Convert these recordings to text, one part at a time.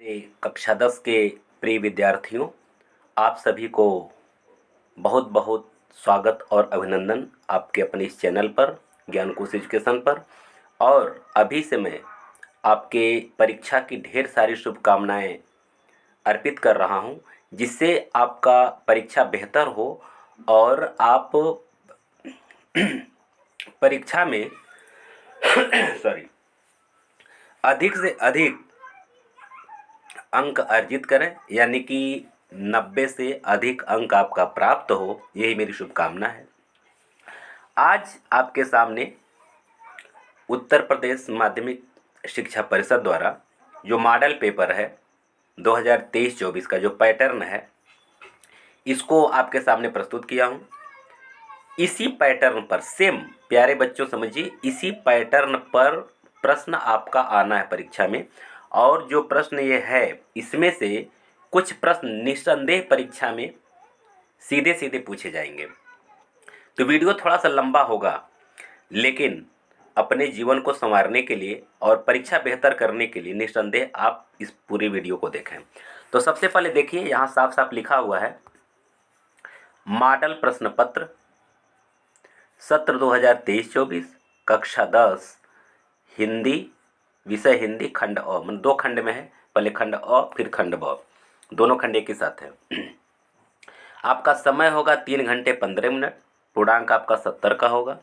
मेरे कक्षा 10 के प्रिय विद्यार्थियों, आप सभी को बहुत बहुत स्वागत और अभिनंदन आपके अपने इस चैनल पर ज्ञान कोश एजुकेशन पर। और अभी से मैं आपके परीक्षा की ढेर सारी शुभकामनाएं अर्पित कर रहा हूं, जिससे आपका परीक्षा बेहतर हो और आप परीक्षा में सॉरी अधिक से अधिक अंक अर्जित करें, यानी कि 90 से अधिक अंक आपका प्राप्त हो, यही मेरी शुभकामना है। आज आपके सामने उत्तर प्रदेश माध्यमिक शिक्षा परिषद द्वारा जो मॉडल पेपर है 2023-24 का जो पैटर्न है, इसको आपके सामने प्रस्तुत किया हूँ। इसी पैटर्न पर सेम, प्यारे बच्चों समझिए, इसी पैटर्न पर प्रश्न आपका आना है परीक्षा में। और जो प्रश्न ये है, इसमें से कुछ प्रश्न निस्संदेह परीक्षा में सीधे सीधे पूछे जाएंगे। तो वीडियो थोड़ा सा लंबा होगा, लेकिन अपने जीवन को संवारने के लिए और परीक्षा बेहतर करने के लिए निस्संदेह आप इस पूरी वीडियो को देखें। तो सबसे पहले देखिए, यहाँ साफ साफ लिखा हुआ है मॉडल प्रश्न पत्र सत्र 2023-24 कक्षा 10 हिंदी, विषय हिंदी, खंड अ, मतलब 2 खंड में है, पहले खंड अ फिर खंड ब, दोनों खंड एक ही साथ है। आपका समय होगा 3 घंटे 15 मिनट, पूर्णांक आपका 70 का होगा।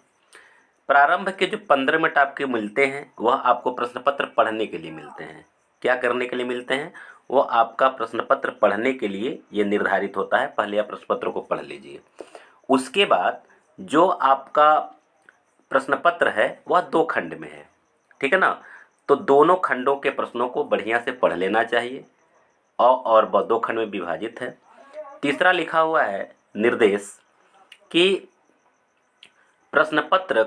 प्रारंभ के जो 15 मिनट आपके मिलते हैं वह आपको प्रश्न पत्र पढ़ने के लिए मिलते हैं। क्या करने के लिए मिलते हैं? वो आपका प्रश्न पत्र पढ़ने के लिए ये निर्धारित होता है। पहले आप प्रश्न पत्र को पढ़ लीजिए, उसके बाद जो आपका प्रश्न पत्र है वह 2 खंड में है, ठीक है ना। तो दोनों खंडों के प्रश्नों को बढ़िया से पढ़ लेना चाहिए। और 2 खंड में विभाजित है। तीसरा लिखा हुआ है निर्देश कि प्रश्न पत्र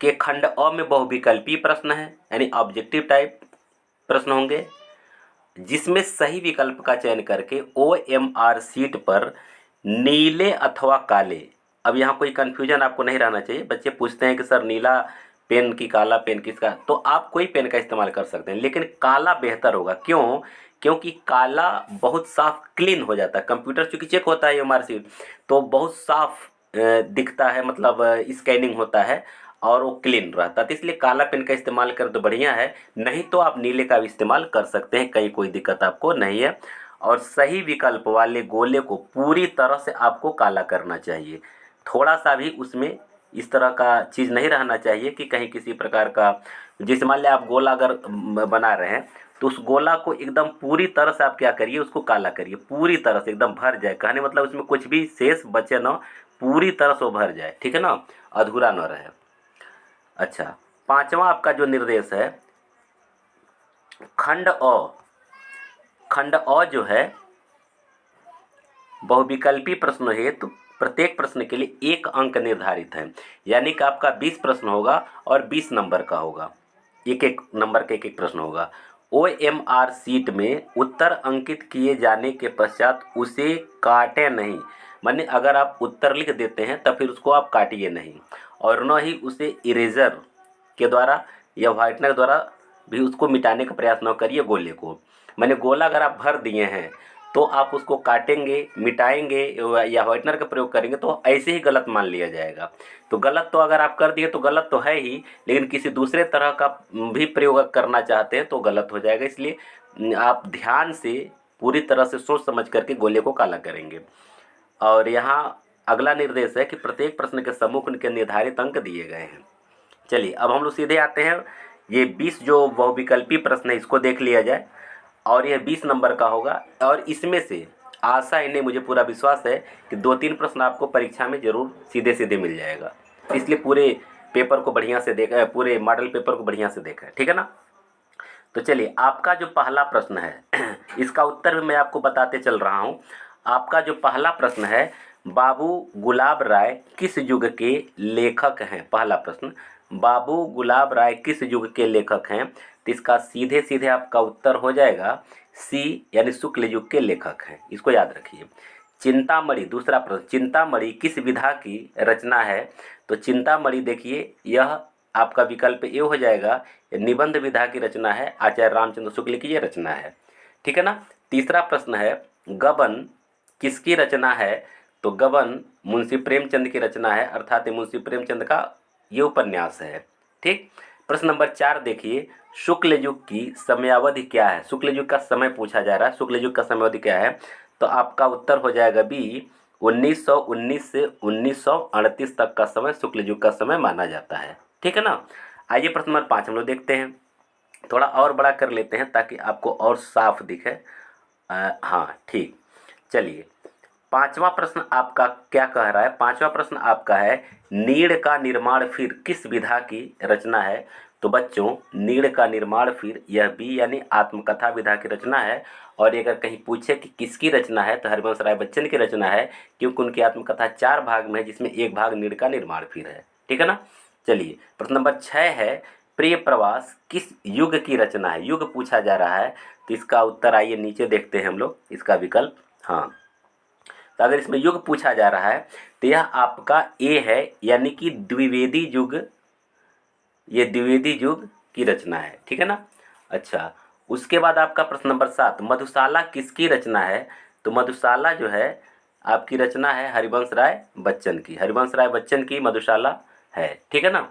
के खंड अ में बहुविकल्पीय प्रश्न है, यानी ऑब्जेक्टिव टाइप प्रश्न होंगे, जिसमें सही विकल्प का चयन करके OMR शीट पर नीले अथवा काले, अब यहाँ कोई कन्फ्यूजन आपको नहीं रहना चाहिए। बच्चे पूछते हैं कि सर नीला पेन की काला पेन किसका, तो आप कोई पेन का इस्तेमाल कर सकते हैं, लेकिन काला बेहतर होगा। क्यों? क्योंकि काला बहुत साफ क्लीन हो जाता है। कंप्यूटर चूँकि चेक होता है OMR शीट, तो बहुत साफ दिखता है, मतलब स्कैनिंग होता है और वो क्लीन रहता है। तो इसलिए काला पेन का इस्तेमाल करें तो बढ़िया है, नहीं तो आप नीले का भी इस्तेमाल कर सकते हैं, कहीं कोई दिक्कत आपको नहीं है। और सही विकल्प वाले गोले को पूरी तरह से आपको काला करना चाहिए। थोड़ा सा भी उसमें इस तरह का चीज़ नहीं रहना चाहिए कि कहीं किसी प्रकार का, जैसे मान लिया आप गोला अगर बना रहे हैं, तो उस गोला को एकदम पूरी तरह से आप क्या करिए, उसको काला करिए, पूरी तरह से एकदम भर जाए। कहने मतलब उसमें कुछ भी शेष बचे ना, पूरी तरह से वो भर जाए, ठीक है ना, अधूरा न रहे। अच्छा, 5वां आपका जो निर्देश है खंड अ, खंड अ जो है बहुविकल्पी प्रश्न हेतु प्रत्येक प्रश्न के लिए 1 अंक निर्धारित है, यानी कि आपका 20 प्रश्न होगा और 20 नंबर का होगा, एक एक नंबर का एक एक प्रश्न होगा। OMR शीट में उत्तर अंकित किए जाने के पश्चात उसे काटें नहीं, माने अगर आप उत्तर लिख देते हैं तब फिर उसको आप काटिए नहीं, और न ही उसे इरेजर के द्वारा या व्हाइटनर द्वारा भी उसको मिटाने का प्रयास न करिए गोले को। माने गोला अगर आप भर दिए हैं तो आप उसको काटेंगे, मिटाएंगे या व्हाइटनर का प्रयोग करेंगे तो ऐसे ही गलत मान लिया जाएगा। तो गलत तो अगर आप कर दिए तो गलत तो है ही, लेकिन किसी दूसरे तरह का भी प्रयोग करना चाहते हैं तो गलत हो जाएगा। इसलिए आप ध्यान से पूरी तरह से सोच समझ करके गोले को काला करेंगे। और यहाँ अगला निर्देश है कि प्रत्येक प्रश्न के सम्मुख उनके निर्धारित अंक दिए गए हैं। चलिए अब हम लोग सीधे आते हैं, ये 20 जो बहुविकल्पी प्रश्न है इसको देख लिया जाए, और यह 20 नंबर का होगा। और इसमें से आशा ही नहीं, मुझे पूरा विश्वास है कि 2-3 प्रश्न आपको परीक्षा में ज़रूर सीधे सीधे मिल जाएगा। इसलिए पूरे पेपर को बढ़िया से देखा, पूरे मॉडल पेपर को बढ़िया से देखा है, ठीक है ना। तो चलिए, आपका जो पहला प्रश्न है इसका उत्तर भी मैं आपको बताते चल रहा हूँ। आपका जो पहला प्रश्न है, बाबू गुलाब राय किस युग के लेखक हैं? पहला प्रश्न, बाबू गुलाब राय किस युग के लेखक हैं? तो इसका सीधे सीधे आपका उत्तर हो जाएगा सी, यानी शुक्ल युग के लेखक हैं। इसको याद रखिए। चिंतामणि, दूसरा प्रश्न, चिंतामणि किस विधा की रचना है? तो चिंतामणि देखिए, यह आपका विकल्प ए हो जाएगा, निबंध विधा की रचना है, आचार्य रामचंद्र शुक्ल की ये रचना है। ठीक है ना। तीसरा प्रश्न है, गबन किसकी रचना है? तो गबन मुंशी प्रेमचंद की रचना है, अर्थात ये मुंशी प्रेमचंद का ये उपन्यास है। ठीक। प्रश्न नंबर 4 देखिए, शुक्ल युग की समयावधि क्या है? शुक्ल युग का समय पूछा जा रहा है, शुक्ल युग का समयावधि क्या है? तो आपका उत्तर हो जाएगा बी, 1919 से 1938 तक का समय शुक्ल युग का समय माना जाता है। ठीक है ना। आइए प्रश्न नंबर 5 हम लोग देखते हैं, थोड़ा और बड़ा कर लेते हैं ताकि आपको और साफ दिखे। हाँ ठीक, चलिए। पांचवा प्रश्न आपका क्या कह रहा है? पांचवा प्रश्न आपका है, नीड़ का निर्माण फिर किस विधा की रचना है? तो बच्चों, नीड़ का निर्माण फिर यह भी यानी आत्मकथा विधा की रचना है। और ये अगर कहीं पूछे कि किसकी रचना है तो हरिवंश राय बच्चन की रचना है, क्योंकि उनकी आत्मकथा 4 भाग में है जिसमें एक भाग नीड़ का निर्माण फिर है। ठीक है ना। चलिए प्रश्न नंबर 6 है, प्रिय प्रवास किस युग की रचना है? युग पूछा जा रहा है, तो इसका उत्तर आइए नीचे देखते हैं हम लोग इसका विकल्प। हाँ, तो अगर इसमें युग पूछा जा रहा है तो यह आपका ए है, यानी कि द्विवेदी युग, ये द्विवेदी युग की रचना है। ठीक है ना। अच्छा, उसके बाद आपका प्रश्न नंबर 7, मधुशाला किसकी रचना है? तो मधुशाला जो है आपकी रचना है हरिवंश राय बच्चन की, हरिवंश राय बच्चन की मधुशाला है। ठीक है ना।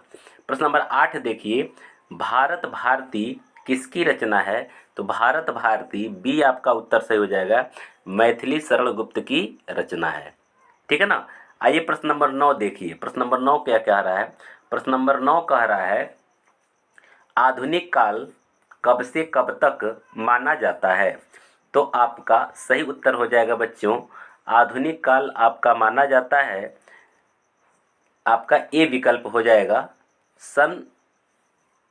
प्रश्न नंबर 8 देखिए, भारत भारती किसकी रचना है? तो भारत भारती बी आपका उत्तर सही हो जाएगा, मैथिली शरण गुप्त की रचना है। ठीक है ना। आइए प्रश्न नंबर 9 देखिए, प्रश्न नंबर 9 क्या कह रहा है? प्रश्न नंबर 9 कह रहा है, आधुनिक काल कब से कब तक माना जाता है? तो आपका सही उत्तर हो जाएगा बच्चों, आधुनिक काल आपका माना जाता है, आपका ए विकल्प हो जाएगा सन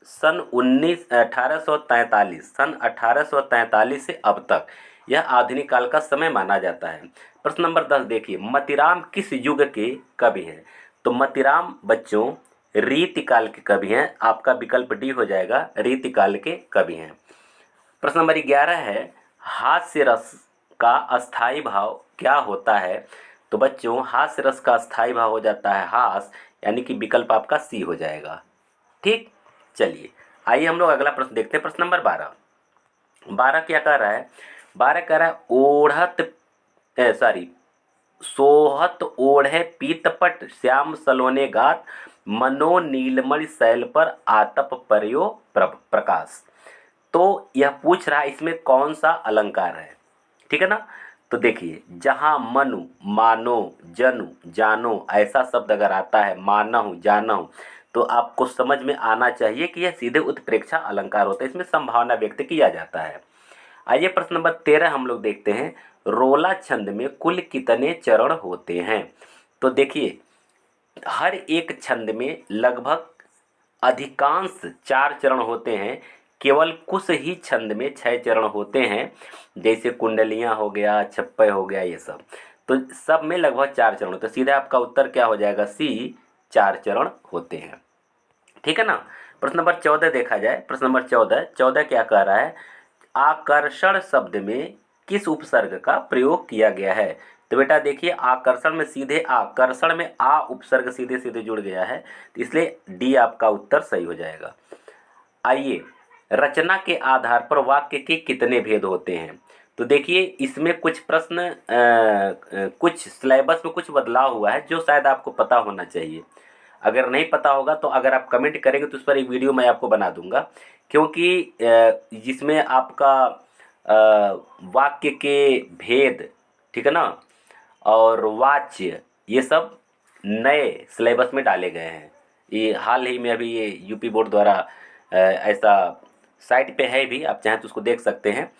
सन 1843, सन 1843 से अब तक यह आधुनिक काल का समय माना जाता है। प्रश्न नंबर 10 देखिए, मतीराम किस युग के कवि हैं? तो मतीराम बच्चों रीतिकाल के कवि हैं, आपका विकल्प डी हो जाएगा, रीतिकाल के कवि हैं। प्रश्न नंबर 11 है, हास्य रस का अस्थाई भाव क्या होता है? तो बच्चों हास्य रस का अस्थाई भाव हो जाता है हास, यानी कि विकल्प आपका सी हो जाएगा। ठीक। चलिए आइए हम लोग अगला प्रश्न देखते हैं, प्रश्न नंबर 12। 12 क्या कह रहा है? 12 कह रहा है, सोहत ओढ़े पीतपट श्याम सलोने गात, मनो नीलमणि शैल पर आतप पर्यो प्रकाश। तो यह पूछ रहा है इसमें कौन सा अलंकार है? ठीक है ना। तो देखिए, जहाँ मनु, मानो, जनु, जानो ऐसा शब्द अगर आता है, माना हूँ, जाना हूँ, तो आपको समझ में आना चाहिए कि यह सीधे उत्प्रेक्षा अलंकार होता है, इसमें संभावना व्यक्त किया जाता है। आइए प्रश्न नंबर 13 हम लोग देखते हैं, रोला छंद में कुल कितने चरण होते हैं? तो देखिए, हर एक छंद में लगभग अधिकांश 4 चरण होते हैं, केवल कुछ ही छंद में 6 चरण होते हैं, जैसे कुंडलियाँ हो गया, छप्पय हो गया, ये सब। तो सब में लगभग 4 चरण होते हैं, सीधा आपका उत्तर क्या हो जाएगा, सी, 4 चरण होते हैं। ठीक है ना। प्रश्न नंबर 14 देखा जाए, प्रश्न नंबर 14 क्या कह रहा है, आकर्षण शब्द में किस उपसर्ग का प्रयोग किया गया है? तो बेटा देखिए, आकर्षण में सीधे आकर्षण में आ उपसर्ग सीधे सीधे जुड़ गया है, तो इसलिए डी आपका उत्तर सही हो जाएगा। आइए, रचना के आधार पर वाक्य के कितने भेद होते हैं? तो देखिए, इसमें कुछ प्रश्न कुछ सिलेबस में कुछ बदलाव हुआ है जो शायद आपको पता होना चाहिए। अगर नहीं पता होगा तो अगर आप कमेंट करेंगे तो उस पर एक वीडियो मैं आपको बना दूंगा, क्योंकि जिसमें आपका वाक्य के भेद, ठीक है ना, और वाच्य, ये सब नए सिलेबस में डाले गए हैं। ये हाल ही में अभी ये यूपी बोर्ड द्वारा ऐसा साइट पे है भी, आप चाहें तो उसको देख सकते हैं।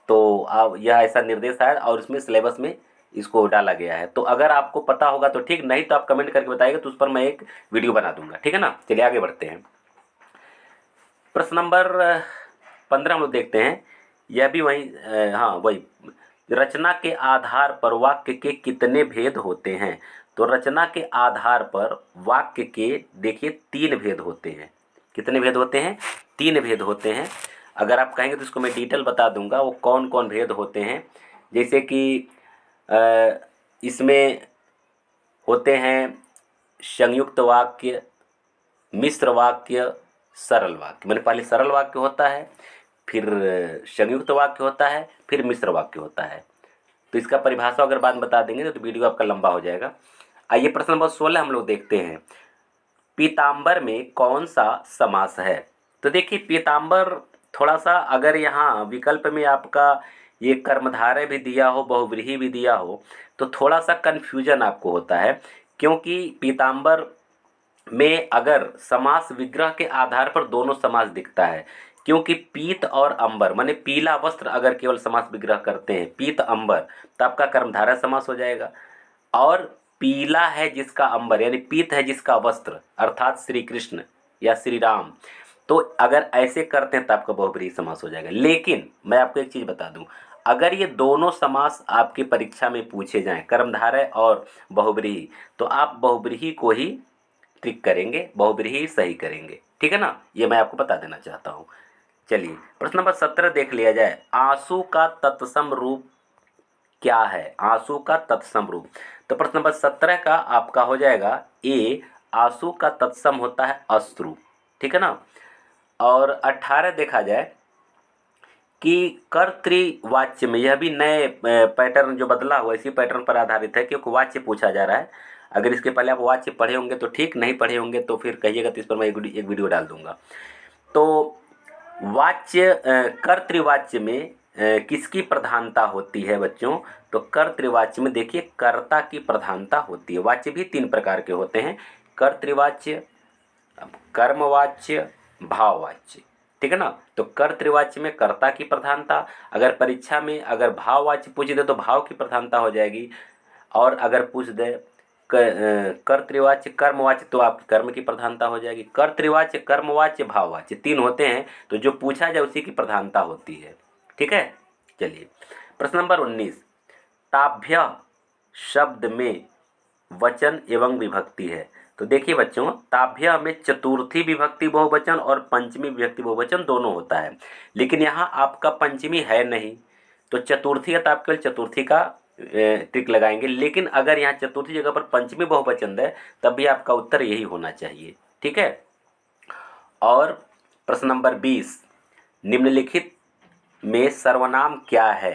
तो आप, यह ऐसा निर्देश है और इसमें सिलेबस में इसको डाला गया है। तो अगर आपको पता होगा तो ठीक, नहीं तो आप कमेंट करके बताइएगा, तो उस पर मैं एक वीडियो बना दूंगा। ठीक है ना। चलिए आगे बढ़ते हैं, प्रश्न नंबर 15 हम लोग देखते हैं, यह भी वही, हाँ वही, रचना के आधार पर वाक्य के कितने भेद होते हैं? तो रचना के आधार पर वाक्य के देखिए 3 भेद होते हैं। कितने भेद होते हैं? 3 भेद होते हैं। अगर आप कहेंगे तो इसको मैं डिटेल बता दूंगा वो कौन कौन भेद होते हैं। जैसे कि इसमें होते हैं संयुक्त वाक्य, मिश्र वाक्य, सरल वाक्य। मैंने पहले सरल वाक्य होता है, फिर संयुक्त वाक्य होता है, फिर मिश्र वाक्य होता है। तो इसका परिभाषा अगर बाद में बता देंगे तो वीडियो आपका लंबा हो जाएगा। आइए प्रश्न नंबर 16 हम लोग देखते हैं, पीताम्बर में कौन सा समास है। तो देखिए पीताम्बर थोड़ा सा अगर यहाँ विकल्प में आपका ये कर्मधारय भी दिया हो, बहुव्रीहि भी दिया हो, तो थोड़ा सा कन्फ्यूजन आपको होता है, क्योंकि पीताम्बर में अगर समास विग्रह के आधार पर दोनों समास दिखता है, क्योंकि पीत और अंबर माने पीला वस्त्र अगर केवल समास विग्रह करते हैं पीत अंबर, तो आपका कर्मधारय समास हो जाएगा। और पीला है जिसका अंबर यानी पीत है जिसका वस्त्र अर्थात श्री कृष्ण या श्री राम, तो अगर ऐसे करते हैं तो आपका बहुव्रीहि समास हो जाएगा। लेकिन मैं आपको एक चीज़ बता दूं, अगर ये दोनों समास आपकी परीक्षा में पूछे जाएं कर्मधारय और बहुव्रीहि, तो आप बहुव्रीहि को ही टिक करेंगे, बहुव्रीहि सही करेंगे, ठीक है ना। ये मैं आपको बता देना चाहता हूँ। चलिए प्रश्न नंबर 17 देख लिया जाए, आंसू का तत्सम रूप क्या है। आंसू का तत्सम रूप, तो प्रश्न नंबर 17 का आपका हो जाएगा ए, आंसू का तत्सम होता है अश्रु, ठीक है ना। और 18 देखा जाए कि कर्तृवाच्य में, यह भी नए पैटर्न जो बदला हुआ इसी पैटर्न पर आधारित है, क्योंकि वाच्य पूछा जा रहा है। अगर इसके पहले आप वाच्य पढ़े होंगे तो ठीक, नहीं पढ़े होंगे तो फिर कहिएगा, तो इस पर मैं एक वीडियो डाल दूंगा। तो वाच्य कर्तृवाच्य में किसकी प्रधानता होती है बच्चों, तो कर्तृवाच्य में देखिए कर्ता की प्रधानता होती है। वाच्य भी 3 प्रकार के होते हैं, कर्तृवाच्य, कर्मवाच्य, भाववाच्य, ठीक है ना। तो कर्तृवाच्य में कर्ता की प्रधानता, अगर परीक्षा में अगर भाववाच्य पूछ दे तो भाव की प्रधानता हो जाएगी, और अगर पूछ दे कर्तृवाच्य कर्मवाच्य तो आपकी कर्म की प्रधानता हो जाएगी। कर्तृवाच्य कर्मवाच्य भाववाच्य 3 होते हैं, तो जो पूछा जाए उसी की प्रधानता होती है, ठीक है। चलिए प्रश्न नंबर 19, ताभ्य शब्द में वचन एवं विभक्ति है। तो देखिए बच्चों, ताभ्य में चतुर्थी विभक्ति बहुवचन और पंचमी विभक्ति बहुवचन दोनों होता है, लेकिन यहाँ आपका पंचमी है नहीं, तो चतुर्थी है तो आप केवल चतुर्थी का टिक लगाएंगे। लेकिन अगर यहाँ चतुर्थी जगह पर पंचमी बहुवचन है तब भी आपका उत्तर यही होना चाहिए, ठीक है। और प्रश्न नंबर 20, निम्नलिखित में सर्वनाम क्या है।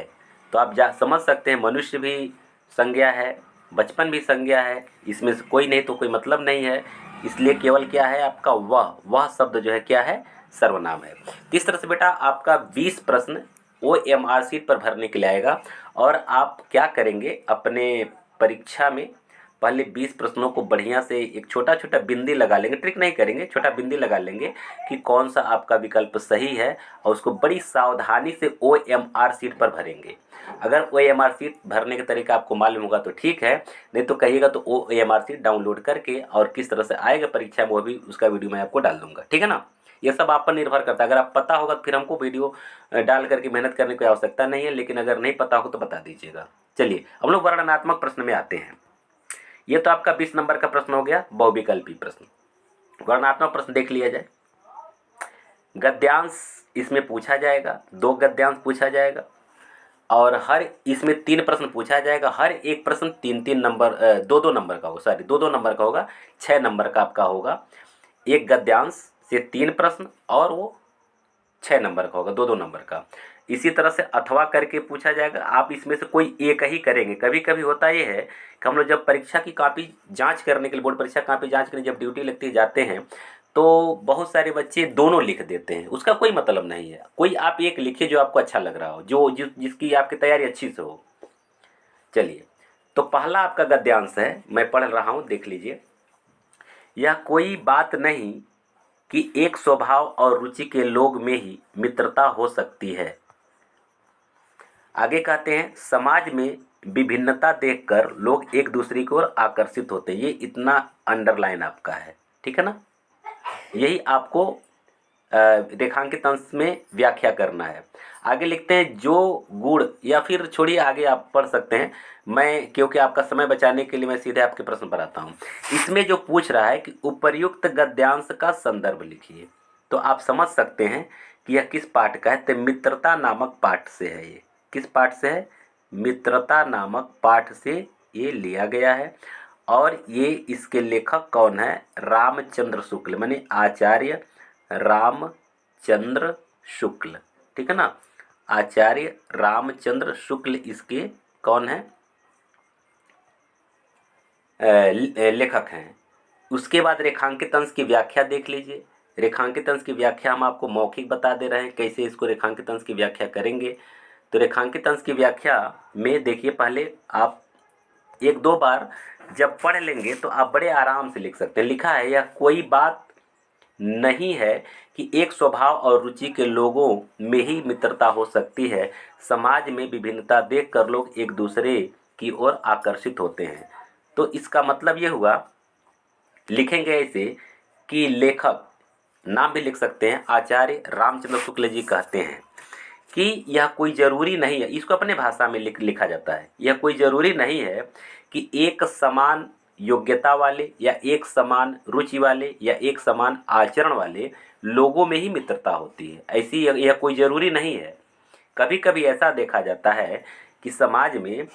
तो आप समझ सकते हैं मनुष्य भी संज्ञा है, बचपन भी संज्ञा है, इसमें से कोई नहीं तो कोई मतलब नहीं है, इसलिए केवल क्या है आपका वह शब्द जो है क्या है, सर्वनाम है। तो इस तरह से बेटा आपका 20 प्रश्न OMR शीट पर भरने के लिए आएगा, और आप क्या करेंगे अपने परीक्षा में पहले 20 प्रश्नों को बढ़िया से एक छोटा छोटा बिंदी लगा लेंगे, ट्रिक नहीं करेंगे, छोटा बिंदी लगा लेंगे कि कौन सा आपका विकल्प सही है, और उसको बड़ी सावधानी से OMR शीट पर भरेंगे। अगर OMR शीट भरने का तरीका आपको मालूम होगा तो ठीक है, नहीं तो कहिएगा तो OMR शीट डाउनलोड करके और किस तरह से आएगा परीक्षा में वो भी उसका वीडियो मैं आपको डाल दूंगा, ठीक है ना। ये सब आप पर निर्भर करता है, अगर आप पता होगा तो फिर हमको वीडियो डाल करके मेहनत करने की आवश्यकता नहीं है, लेकिन अगर नहीं पता हो तो बता दीजिएगा। चलिए हम लोग वर्णनात्मक प्रश्न में आते हैं। ये तो आपका 20 नंबर का प्रश्न हो गया, बहुविकल्पी प्रश्न। वर्णनात्मक प्रश्न देख लिया जाए, गद्यांश इसमें पूछा जाएगा, 2 गद्यांश पूछा जाएगा, और हर इसमें 3 प्रश्न पूछा जाएगा। हर एक प्रश्न 3-3 नंबर 2-2 नंबर का होगा, सॉरी 2-2 नंबर का होगा, 6 नंबर का आपका होगा। एक गद्यांश से 3 प्रश्न और वो 6 नंबर का होगा, 2-2 नंबर का। इसी तरह से अथवा करके पूछा जाएगा, आप इसमें से कोई एक ही करेंगे। कभी कभी होता ये है कि हम लोग जब परीक्षा की कॉपी जांच करने के लिए, बोर्ड परीक्षा कॉपी जांच करने जब ड्यूटी लगती जाते हैं, तो बहुत सारे बच्चे दोनों लिख देते हैं, उसका कोई मतलब नहीं है। कोई आप एक लिखिए जो आपको अच्छा लग रहा हो, जो जिसकी आपकी तैयारी अच्छी से हो। चलिए तो पहला आपका गद्यांश है, मैं पढ़ रहा हूँ, देख लीजिए। यह कोई बात नहीं कि एक स्वभाव और रुचि के लोग में ही मित्रता हो सकती है। आगे कहते हैं, समाज में विभिन्नता देखकर लोग एक दूसरे की ओर आकर्षित होते हैं। ये इतना अंडरलाइन आपका है, ठीक है ना। यही आपको रेखांकित अंश में व्याख्या करना है। आगे लिखते हैं, जो गुण, या फिर छोड़िए आगे आप पढ़ सकते हैं, मैं क्योंकि आपका समय बचाने के लिए मैं सीधे आपके प्रश्न पर आता हूँ। इसमें जो पूछ रहा है कि उपर्युक्त गद्यांश का संदर्भ लिखिए, तो आप समझ सकते हैं कि यह किस पाठ का है। तो मित्रता नामक पाठ से है। ये किस पाठ से है, मित्रता नामक पाठ से ये लिया गया है। और ये इसके लेखक कौन है, रामचंद्र शुक्ल, माने आचार्य रामचंद्र शुक्ल, ठीक है ना। आचार्य रामचंद्र शुक्ल इसके कौन है, लेखक हैं। उसके बाद रेखांकित अंश की व्याख्या देख लीजिए। रेखांकित अंश की व्याख्या हम आपको मौखिक बता दे रहे हैं, कैसे इसको रेखांकित अंश की व्याख्या करेंगे। तो रेखांकित अंश की व्याख्या में देखिए, पहले आप एक दो बार जब पढ़ लेंगे तो आप बड़े आराम से लिख सकते हैं। लिखा है, यह कोई बात नहीं है कि एक स्वभाव और रुचि के लोगों में ही मित्रता हो सकती है, समाज में विभिन्नता देखकर लोग एक दूसरे की ओर आकर्षित होते हैं। तो इसका मतलब ये हुआ, लिखेंगे ऐसे कि लेखक, नाम भी लिख सकते हैं, आचार्य रामचंद्र शुक्ल जी कहते हैं कि यह कोई ज़रूरी नहीं है, इसको अपने भाषा में लिखा जाता है, यह कोई ज़रूरी नहीं है कि एक समान योग्यता वाले या एक समान रुचि वाले या एक समान आचरण वाले लोगों में ही मित्रता होती है। ऐसी यह कोई ज़रूरी नहीं है। कभी कभी ऐसा देखा जाता है कि समाज में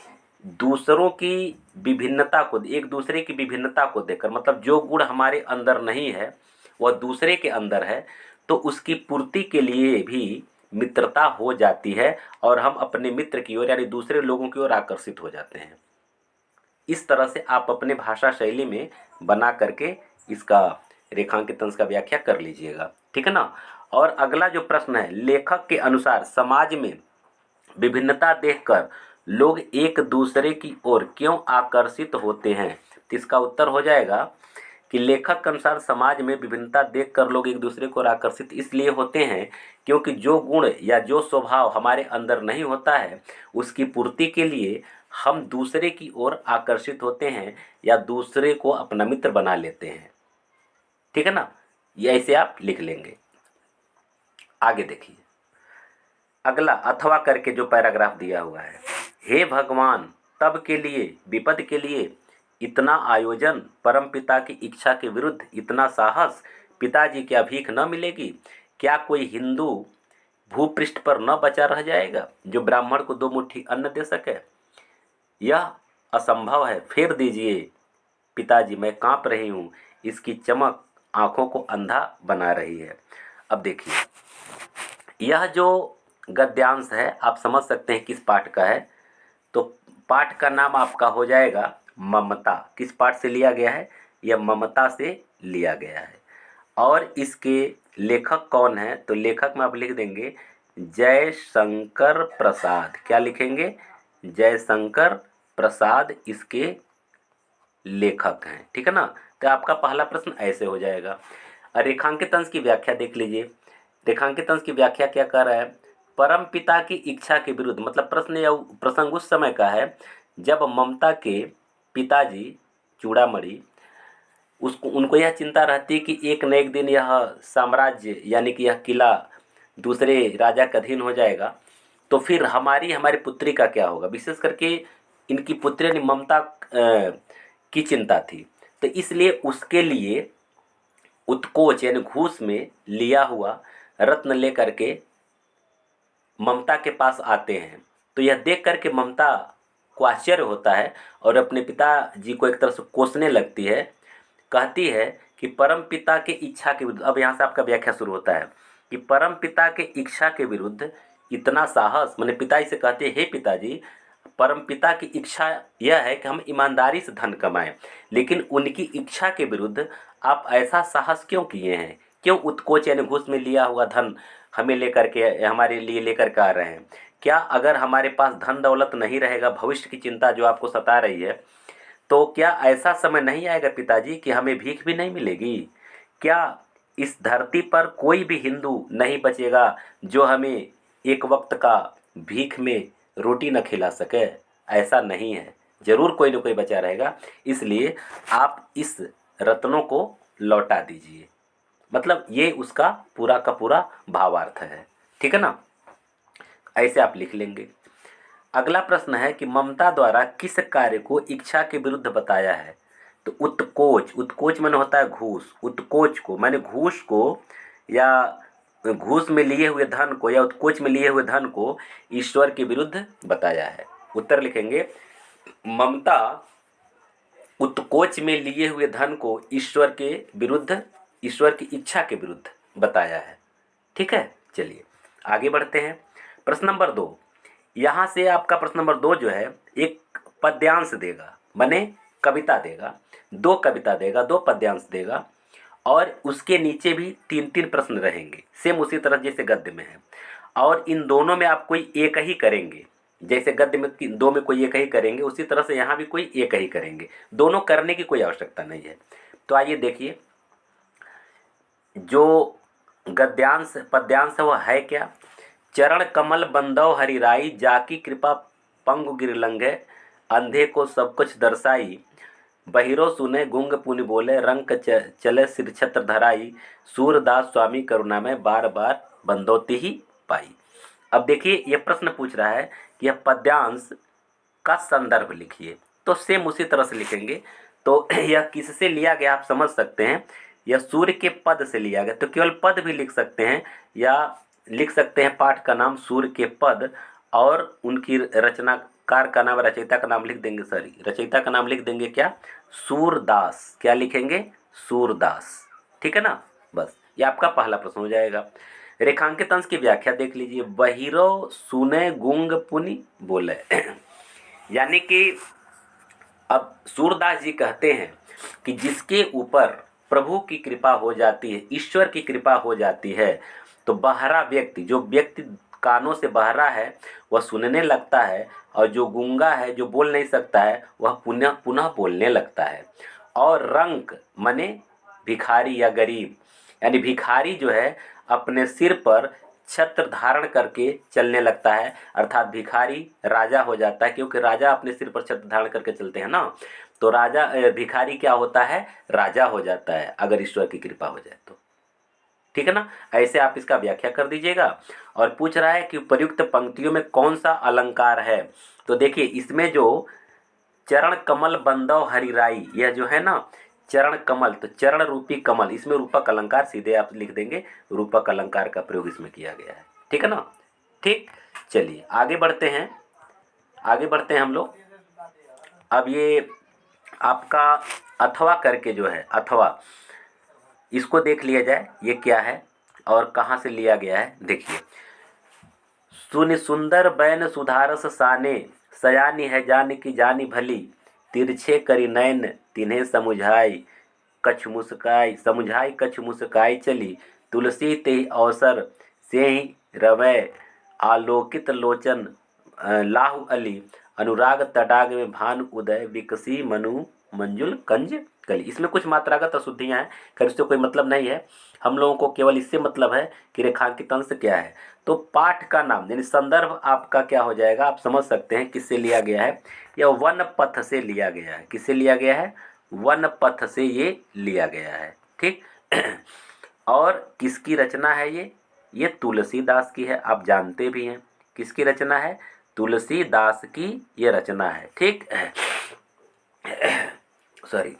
दूसरों की विभिन्नता को, एक दूसरे की विभिन्नता को देखकर, मतलब जो गुण हमारे अंदर नहीं है वह दूसरे के अंदर है, तो उसकी पूर्ति के लिए भी मित्रता हो जाती है और हम अपने मित्र की ओर यानी दूसरे लोगों की ओर आकर्षित हो जाते हैं। इस तरह से आप अपने भाषा शैली में बना करके इसका रेखांकित अंश का व्याख्या कर लीजिएगा, ठीक है ना। और अगला जो प्रश्न है, लेखक के अनुसार समाज में विभिन्नता देखकर लोग एक दूसरे की ओर क्यों आकर्षित होते हैं, तो इसका उत्तर हो जाएगा कि लेखक के अनुसार समाज में विभिन्नता देखकर लोग एक दूसरे को आकर्षित इसलिए होते हैं क्योंकि जो गुण या जो स्वभाव हमारे अंदर नहीं होता है उसकी पूर्ति के लिए हम दूसरे की ओर आकर्षित होते हैं या दूसरे को अपना मित्र बना लेते हैं, ठीक है ना। ये ऐसे आप लिख लेंगे। आगे देखिए, अगला अथवा करके जो पैराग्राफ दिया हुआ है, हे भगवान, तब के लिए विपद के लिए इतना आयोजन, परमपिता की इच्छा के विरुद्ध इतना साहस, पिताजी क्या भीख न मिलेगी, क्या कोई हिंदू भूपृष्ठ पर न बचा रह जाएगा जो ब्राह्मण को 2 मुट्ठी अन्न दे सके। यह असंभव है, फेर दीजिए पिताजी, मैं कांप रही हूँ, इसकी चमक आंखों को अंधा बना रही है। अब देखिए, यह जो गद्यांश है आप समझ सकते हैं किस पाठ का है। तो पाठ का नाम आपका हो जाएगा ममता। किस पाठ से लिया गया है, यह ममता से लिया गया है। और इसके लेखक कौन है, तो लेखक में आप लिख देंगे जयशंकर प्रसाद। क्या लिखेंगे, जयशंकर प्रसाद इसके लेखक हैं, ठीक है ना। तो आपका पहला प्रश्न ऐसे हो जाएगा। रेखांकित अंश की व्याख्या देख लीजिए। रेखांकित अंश की व्याख्या क्या कर रहा है, परम पिता की इच्छा के विरुद्ध, मतलब प्रश्न या प्रसंग उस समय का है जब ममता के पिताजी चूड़ामणि, उसको उनको यह चिंता रहती है कि एक न एक दिन यह साम्राज्य यानी कि यह किला दूसरे राजा का अधीन हो जाएगा, तो फिर हमारी पुत्री का क्या होगा। विशेष करके इनकी पुत्री यानी ममता की चिंता थी, तो इसलिए उसके लिए उत्कोच यानी घूस में लिया हुआ रत्न लेकर के ममता के पास आते हैं। तो यह देख करके ममता को आश्चर्य होता है और अपने पिताजी को एक तरह से कोसने लगती है। कहती है कि परम पिता के इच्छा के विरुद्ध, अब यहाँ से आपका व्याख्या शुरू होता है कि परम पिता के इच्छा के विरुद्ध इतना साहस, मैंने पिताजी से कहते हैं, हे पिताजी, परम पिता की इच्छा यह है कि हम ईमानदारी से धन कमाएं, लेकिन उनकी इच्छा के विरुद्ध आप ऐसा साहस क्यों किए हैं, क्यों उत्कोच यानी घूस में लिया हुआ धन हमें लेकर के, हमारे लिए लेकर के आ रहे हैं। क्या अगर हमारे पास धन दौलत नहीं रहेगा, भविष्य की चिंता जो आपको सता रही है, तो क्या ऐसा समय नहीं आएगा पिताजी कि हमें भीख भी नहीं मिलेगी। क्या इस धरती पर कोई भी हिंदू नहीं बचेगा जो हमें एक वक्त का भीख में रोटी न खिला सके। ऐसा नहीं है, ज़रूर कोई ना कोई बचा रहेगा, इसलिए आप इस रत्नों को लौटा दीजिए। मतलब ये उसका पूरा का पूरा भावार्थ है, ठीक है ना। ऐसे आप लिख लेंगे। अगला प्रश्न है कि ममता द्वारा किस कार्य को इच्छा के विरुद्ध बताया है। तो उत्कोच, उत्कोच माने होता है घूस, उत्कोच को माने घूस को या घूस में लिए हुए धन को या उत्कोच में लिए हुए धन को ईश्वर के विरुद्ध बताया है। उत्तर लिखेंगे, ममता उत्कोच में लिए हुए धन को ईश्वर के विरुद्ध, ईश्वर की इच्छा के विरुद्ध बताया है, ठीक है। चलिए आगे बढ़ते हैं। प्रश्न नंबर 2, यहाँ से आपका प्रश्न नंबर 2 जो है एक पद्यांश देगा, माने कविता देगा, 2 कविता देगा, 2 पद्यांश देगा, और उसके नीचे भी 3-3 प्रश्न रहेंगे, सेम उसी तरह जैसे गद्य में है। और इन दोनों में आप कोई एक ही करेंगे, जैसे गद्य में 2 में कोई एक ही करेंगे, उसी तरह से यहाँ भी कोई एक ही करेंगे, दोनों करने की कोई आवश्यकता नहीं है। तो आइए देखिए, जो गद्यांश पद्यांश है वह है क्या। चरण कमल बंदौ हरिराई, जाकी कृपा पंगु गिर लंघे, अंधे को सब कुछ दर्शाई, बहिरो सुने गुंग पुनि बोले, रंग चले सिर छत्र धराई, सूरदास स्वामी करुणा में बार बार बंदौती ही पाई। अब देखिए ये प्रश्न पूछ रहा है कि यह पद्यांश का संदर्भ लिखिए, तो सेम उसी तरह से लिखेंगे। तो यह किससे लिया गया आप समझ सकते हैं, यह सूर्य के पद से लिया गया, तो केवल पद भी लिख सकते हैं, या लिख सकते हैं पाठ का नाम सूर्य के पद, और उनकी रचनाकार का नाम, रचयिता का नाम लिख देंगे, सॉरी रचयिता का नाम लिख देंगे क्या, सूरदास। क्या लिखेंगे, सूरदास, ठीक है ना। बस ये आपका पहला प्रश्न हो जाएगा। रेखांकित अंश की व्याख्या देख लीजिए, बहिरो सुने गुंग पुनि बोले यानी कि अब सूरदास जी कहते हैं कि जिसके ऊपर प्रभु की कृपा हो जाती है, ईश्वर की कृपा हो जाती है, तो बहरा व्यक्ति, जो व्यक्ति कानों से बहरा है वह सुनने लगता है, और जो गूंगा है, जो बोल नहीं सकता है, वह पुनः पुनः बोलने लगता है। और रंक माने भिखारी या गरीब, यानी भिखारी जो है अपने सिर पर छत्र धारण करके चलने लगता है, अर्थात भिखारी राजा हो जाता है, क्योंकि राजा अपने सिर पर छत्र धारण करके चलते हैं ना। तो राजा भिखारी क्या होता है, राजा हो जाता है, अगर ईश्वर की कृपा हो जाए तो, ठीक है ना। ऐसे आप इसका व्याख्या कर दीजिएगा। और पूछ रहा है कि उपयुक्त पंक्तियों में कौन सा अलंकार है, तो देखिए इसमें जो चरण कमल बंदौ हरिराई, यह जो है ना चरण कमल, तो चरण रूपी कमल, इसमें रूपक अलंकार सीधे आप लिख देंगे, रूपक अलंकार का प्रयोग इसमें किया गया है, ठीक है ना। ठीक, चलिए आगे बढ़ते हैं, आगे बढ़ते हैं हम लोग। अब ये आपका अथवा करके जो है, अथवा, इसको देख लिया जाए ये क्या है और कहाँ से लिया गया है। देखिए, सुनि सुंदर बैन सुधारस साने, सयानी है जान की जानी भली, तिरछे करी नैन तिन्हें समुझाई, कछ मुस्काई समुझाई कछ मुस्काई चली, तुलसी ते अवसर से ही रवै, आलोकित लोचन लाहु अली, अनुराग तडाग में भानु उदय, विकसी मनु मंजुल कंज कली। इसमें कुछ मात्रागत अशुद्धियाँ हैं, खैर उससे कोई मतलब नहीं है, हम लोगों को केवल इससे मतलब है कि रेखांकित अंश क्या है। तो पाठ का नाम यानी संदर्भ आपका क्या हो जाएगा, आप समझ सकते हैं किससे लिया गया है। यह वन पथ से लिया गया है, किससे लिया गया है, वन पथ से ये लिया गया है, ठीक। और किसकी रचना है ये तुलसीदास की है, आप जानते भी हैं किसकी रचना है, तुलसीदास की ये रचना है, ठीक। सॉरी।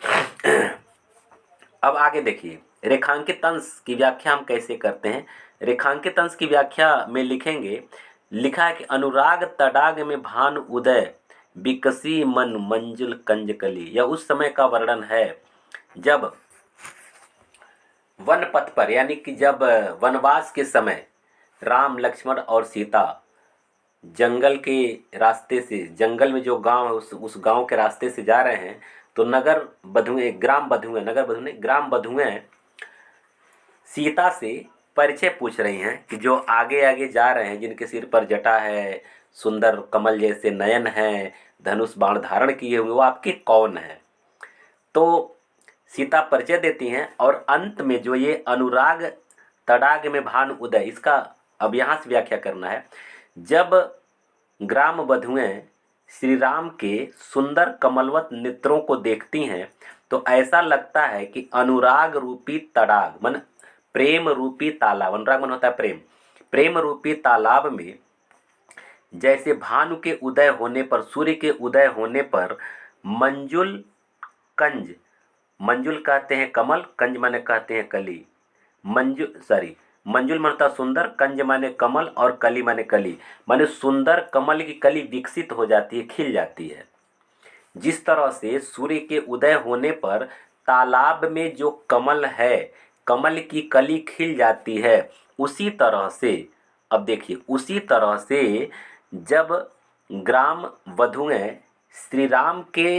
अब आगे देखिए, रेखांकित अंश की व्याख्या हम कैसे करते हैं। रेखांकित अंश की व्याख्या में लिखेंगे, लिखा है कि अनुराग तडाग में भान उदय, विकसी मन मंजुल कंजकली। यह उस समय का वर्णन है जब वन पथ पर, यानी कि जब वनवास के समय राम लक्ष्मण और सीता जंगल के रास्ते से, जंगल में जो गांव है उस गांव के रास्ते से जा रहे हैं, तो नगर बधुएं, ग्राम बधुएं, नगर बधुएं, ग्राम बधुएं सीता से परिचय पूछ रही हैं कि जो आगे आगे जा रहे हैं, जिनके सिर पर जटा है, सुंदर कमल जैसे नयन हैं, धनुष बाण धारण किए हुए, वो आपके कौन हैं। तो सीता परिचय देती हैं, और अंत में जो ये अनुराग तडाग में भान उदय, इसका अब यहाँ से व्याख्या करना है। जब ग्राम बधुएं श्री राम के सुंदर कमलवत नेत्रों को देखती हैं, तो ऐसा लगता है कि अनुराग रूपी तडाग मन प्रेम रूपी तालाब, अनुराग मन होता है प्रेम, प्रेम रूपी तालाब में जैसे भानु के उदय होने पर, सूर्य के उदय होने पर मंजुल कंज, मंजुल कहते हैं कमल, कंज माने कहते हैं कली, मंजुल मानता सुंदर, कंज माने कमल, और कली माने कली, माने सुंदर कमल की कली विकसित हो जाती है, खिल जाती है। जिस तरह से सूर्य के उदय होने पर तालाब में जो कमल है, कमल की कली खिल जाती है, उसी तरह से अब देखिए उसी तरह से जब ग्राम वधुएं श्री राम के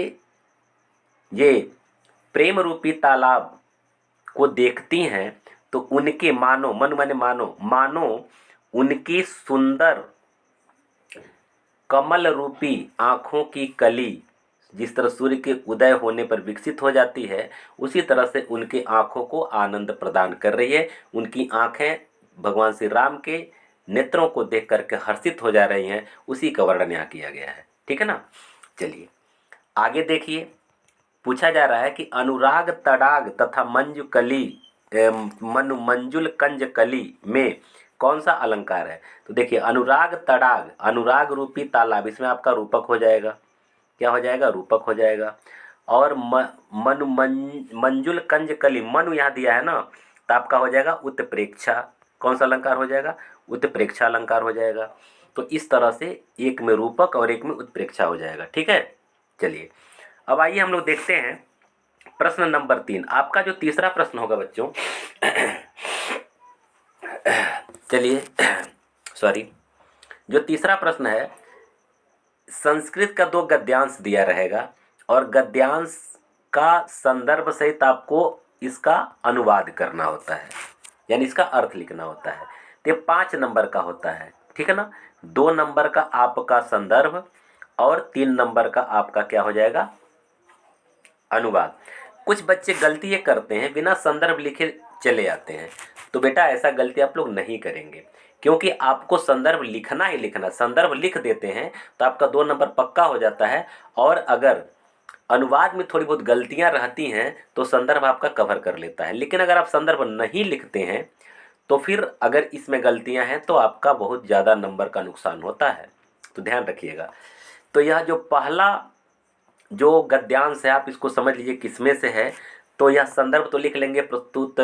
ये प्रेम रूपी तालाब को देखती हैं तो उनके मानो मन माने मानो मानो उनकी सुंदर कमल रूपी आँखों की कली जिस तरह सूर्य के उदय होने पर विकसित हो जाती है, उसी तरह से उनकी आँखों को आनंद प्रदान कर रही है। उनकी आँखें भगवान श्री राम के नेत्रों को देख करके हर्षित हो जा रही हैं। उसी का वर्णन यहाँ किया गया है। ठीक है ना। चलिए आगे देखिए, पूछा जा रहा है कि अनुराग तड़ाग तथा मंजु कली मनु मंजुल कंज कली में कौन सा अलंकार है। तो देखिए अनुराग तड़ाग, अनुराग रूपी तालाब, इसमें आपका रूपक हो जाएगा। क्या हो जाएगा? रूपक हो जाएगा। और मनु मंजुल कंज कली, मनु यहाँ दिया है ना, तो आपका हो जाएगा उत्प्रेक्षा। कौन सा अलंकार हो जाएगा? उत्प्रेक्षा अलंकार हो जाएगा। तो इस तरह से एक में रूपक और एक में उत्प्रेक्षा हो जाएगा। ठीक है। चलिए अब आइए हम लोग देखते हैं प्रश्न नंबर 3। आपका जो तीसरा प्रश्न होगा बच्चों चलिए सॉरी, जो तीसरा प्रश्न है, संस्कृत का 2 गद्यांश दिया रहेगा और गद्यांश का संदर्भ सहित आपको इसका अनुवाद करना होता है, यानी इसका अर्थ लिखना होता है। तो 5 नंबर का होता है। ठीक है ना। 2 नंबर का आपका संदर्भ और 3 नंबर का आपका क्या हो जाएगा? अनुवाद। कुछ बच्चे गलती ये करते हैं, बिना संदर्भ लिखे चले आते हैं। तो बेटा ऐसा गलती आप लोग नहीं करेंगे, क्योंकि आपको संदर्भ लिखना ही लिखना। संदर्भ लिख देते हैं तो आपका 2 नंबर पक्का हो जाता है। और अगर अनुवाद में थोड़ी बहुत गलतियां रहती हैं तो संदर्भ आपका कवर कर लेता है। लेकिन अगर आप संदर्भ नहीं लिखते हैं तो फिर अगर इसमें गलतियां हैं तो आपका बहुत ज़्यादा नंबर का नुकसान होता है। तो ध्यान रखिएगा। तो यह जो पहला जो गद्यांश है आप इसको समझ लीजिए किसमें से है। तो यह संदर्भ तो लिख लेंगे, प्रस्तुत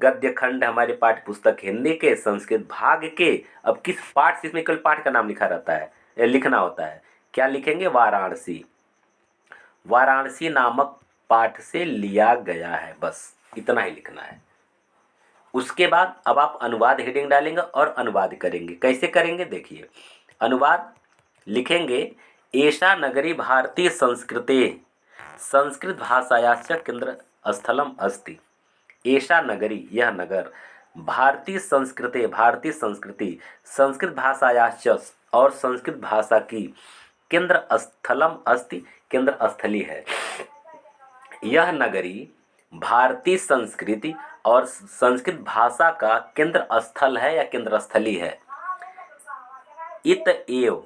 गद्य खंड हमारे पाठ्य पुस्तक हिंदी के संस्कृत भाग के। अब किस पाठ से, इसमें केवल पाठ का नाम लिखा रहता है, लिखना होता है। क्या लिखेंगे? वाराणसी। वाराणसी नामक पाठ से लिया गया है, बस इतना ही लिखना है। उसके बाद अब आप अनुवाद हेडिंग डालेंगे और अनुवाद करेंगे। कैसे करेंगे देखिए, अनुवाद लिखेंगे, एषा नगरी भारतीय संस्कृते संस्कृत भाषायाश्च केंद्र स्थलम अस्ति। एषा नगरी, यह नगर, भारतीय संस्कृते, भारतीय संस्कृति, संस्कृत भाषायाश्च, और संस्कृत भाषा की, केंद्र स्थलम अस्ति, केंद्र स्थली है। यह नगरी भारतीय संस्कृति और संस्कृत भाषा का केंद्र स्थल है या केंद्र स्थली है। इत एव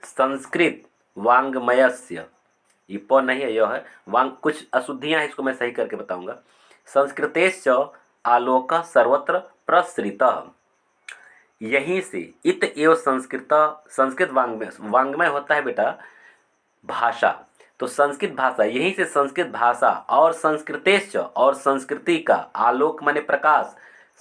संस्कृत वाङ्मयस्य, ये प नहीं है, यह है वांग, कुछ अशुद्धियां हैं, इसको मैं सही करके बताऊंगा। संस्कृतेश्च आलोक सर्वत्र प्रसृतः, यहीं से इत एव संस्कृत, संस्कृत वाङ्मय, वाङ्मय होता है बेटा भाषा, तो संस्कृत भाषा, यहीं से संस्कृत भाषा और संस्कृतेश्च, और संस्कृति का, आलोक माने प्रकाश,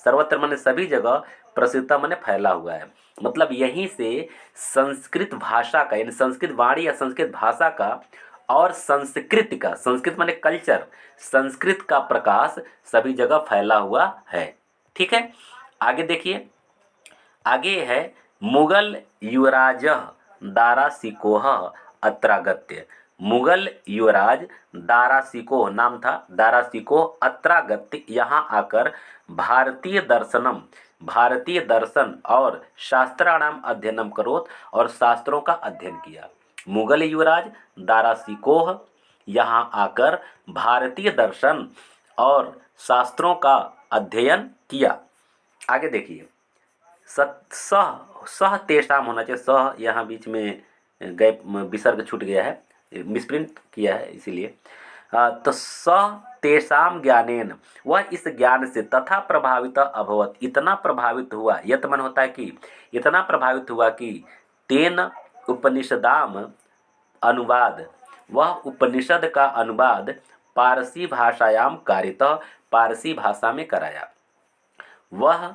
सर्वत्र माने सभी जगह, प्रसृता माने फैला हुआ है। मतलब यहीं से संस्कृत भाषा का, यानी संस्कृत वाणी या संस्कृत भाषा का और संस्कृत का, संस्कृत माने कल्चर, संस्कृत का प्रकाश सभी जगह फैला हुआ है। ठीक है। आगे देखिए, आगे है मुगल युवराज दारा सिकोह अत्रागत्य। मुगल युवराज दारा सिकोह नाम था, दारा सिकोह अत्रागत्य, यहाँ आकर भारतीय दर्शनम, भारतीय दर्शन और शास्त्राणाम अध्ययनम करोत, और शास्त्रों का अध्ययन किया। मुगल युवराज दारा सिकोह यहाँ आकर भारतीय दर्शन और शास्त्रों का अध्ययन किया। आगे देखिए, सह तेषाम होना चाहिए, सह यहाँ बीच में गैप, विसर्ग छूट गया है, मिसप्रिंट किया है इसीलिए। तो सह तेषाम ज्ञानेन, वह इस ज्ञान से, तथा प्रभावित अभवत, इतना प्रभावित हुआ, यत मन होता है कि इतना प्रभावित हुआ कि तेन उपनिषदाम अनुवाद, वह उपनिषद का अनुवाद पारसी भाषायाम कारितः, पारसी भाषा में कराया। वह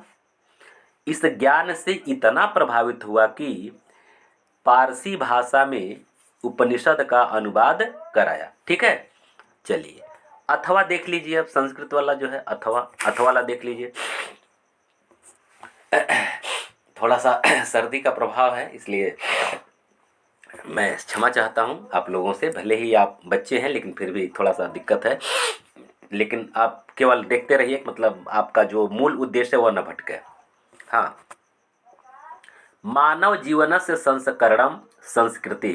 इस ज्ञान से इतना प्रभावित हुआ कि पारसी भाषा में उपनिषद का अनुवाद कराया। ठीक है। चलिए अथवा देख लीजिए, अब संस्कृत वाला जो है अथवा, अथवा वाला देख लीजिए। थोड़ा सा सर्दी का प्रभाव है, इसलिए मैं क्षमा चाहता हूँ आप लोगों से। भले ही आप बच्चे हैं लेकिन फिर भी थोड़ा सा दिक्कत है, लेकिन आप केवल देखते रहिए, मतलब आपका जो मूल उद्देश्य है वह न भटके। हाँ, मानव जीवन से संस्करणम संस्कृति।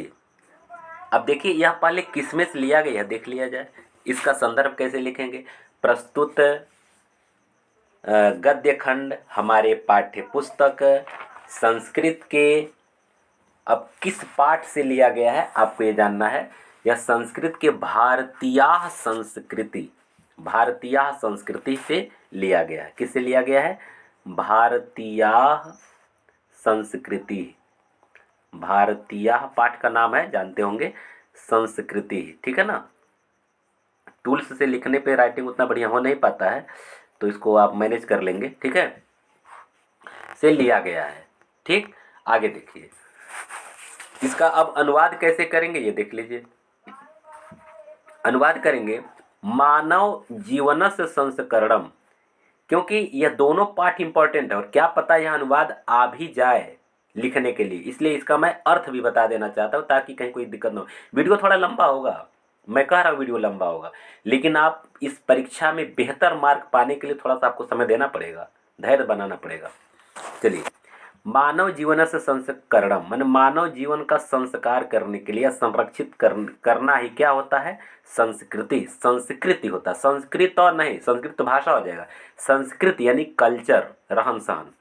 अब देखिए यह पहले किसमें से लिया गया है देख लिया जाए। इसका संदर्भ कैसे लिखेंगे? प्रस्तुत गद्य खंड हमारे पाठ्य पुस्तक संस्कृत के, अब किस पाठ से लिया गया है आपको ये जानना है। यह संस्कृत के भारतीय संस्कृति, भारतीय संस्कृति से लिया गया है। किससे लिया गया है? भारतीय संस्कृति। भारतीय पाठ का नाम है, जानते होंगे, संस्कृति, ठीक है ना। टूल्स से लिखने पे राइटिंग उतना बढ़िया हो नहीं पाता है, तो इसको आप मैनेज कर लेंगे, ठीक है। से लिया गया है, ठीक। आगे देखिए, इसका अब अनुवाद कैसे करेंगे ये देख लीजिए। अनुवाद करेंगे मानव जीवनस्य संस्करणम, क्योंकि यह दोनों पाठ इंपॉर्टेंट है और क्या पता यह अनुवाद आ भी जाए लिखने के लिए, इसलिए इसका मैं अर्थ भी बता देना चाहता हूँ ताकि कहीं कोई दिक्कत ना हो। वीडियो थोड़ा लंबा होगा, मैं कह रहा हूँ वीडियो लंबा होगा, लेकिन आप इस परीक्षा में बेहतर मार्क पाने के लिए थोड़ा सा आपको समय देना पड़ेगा, धैर्य बनाना पड़ेगा। चलिए, मानव जीवन से संस्करणम माने मानव जीवन का संस्कार करने के लिए संरक्षित करना ही क्या होता है? संस्कृति, संस्कृति होता है। संस्कृत और नहीं, संस्कृत तो भाषा हो जाएगा, संस्कृति यानी कल्चर, रहन सहन।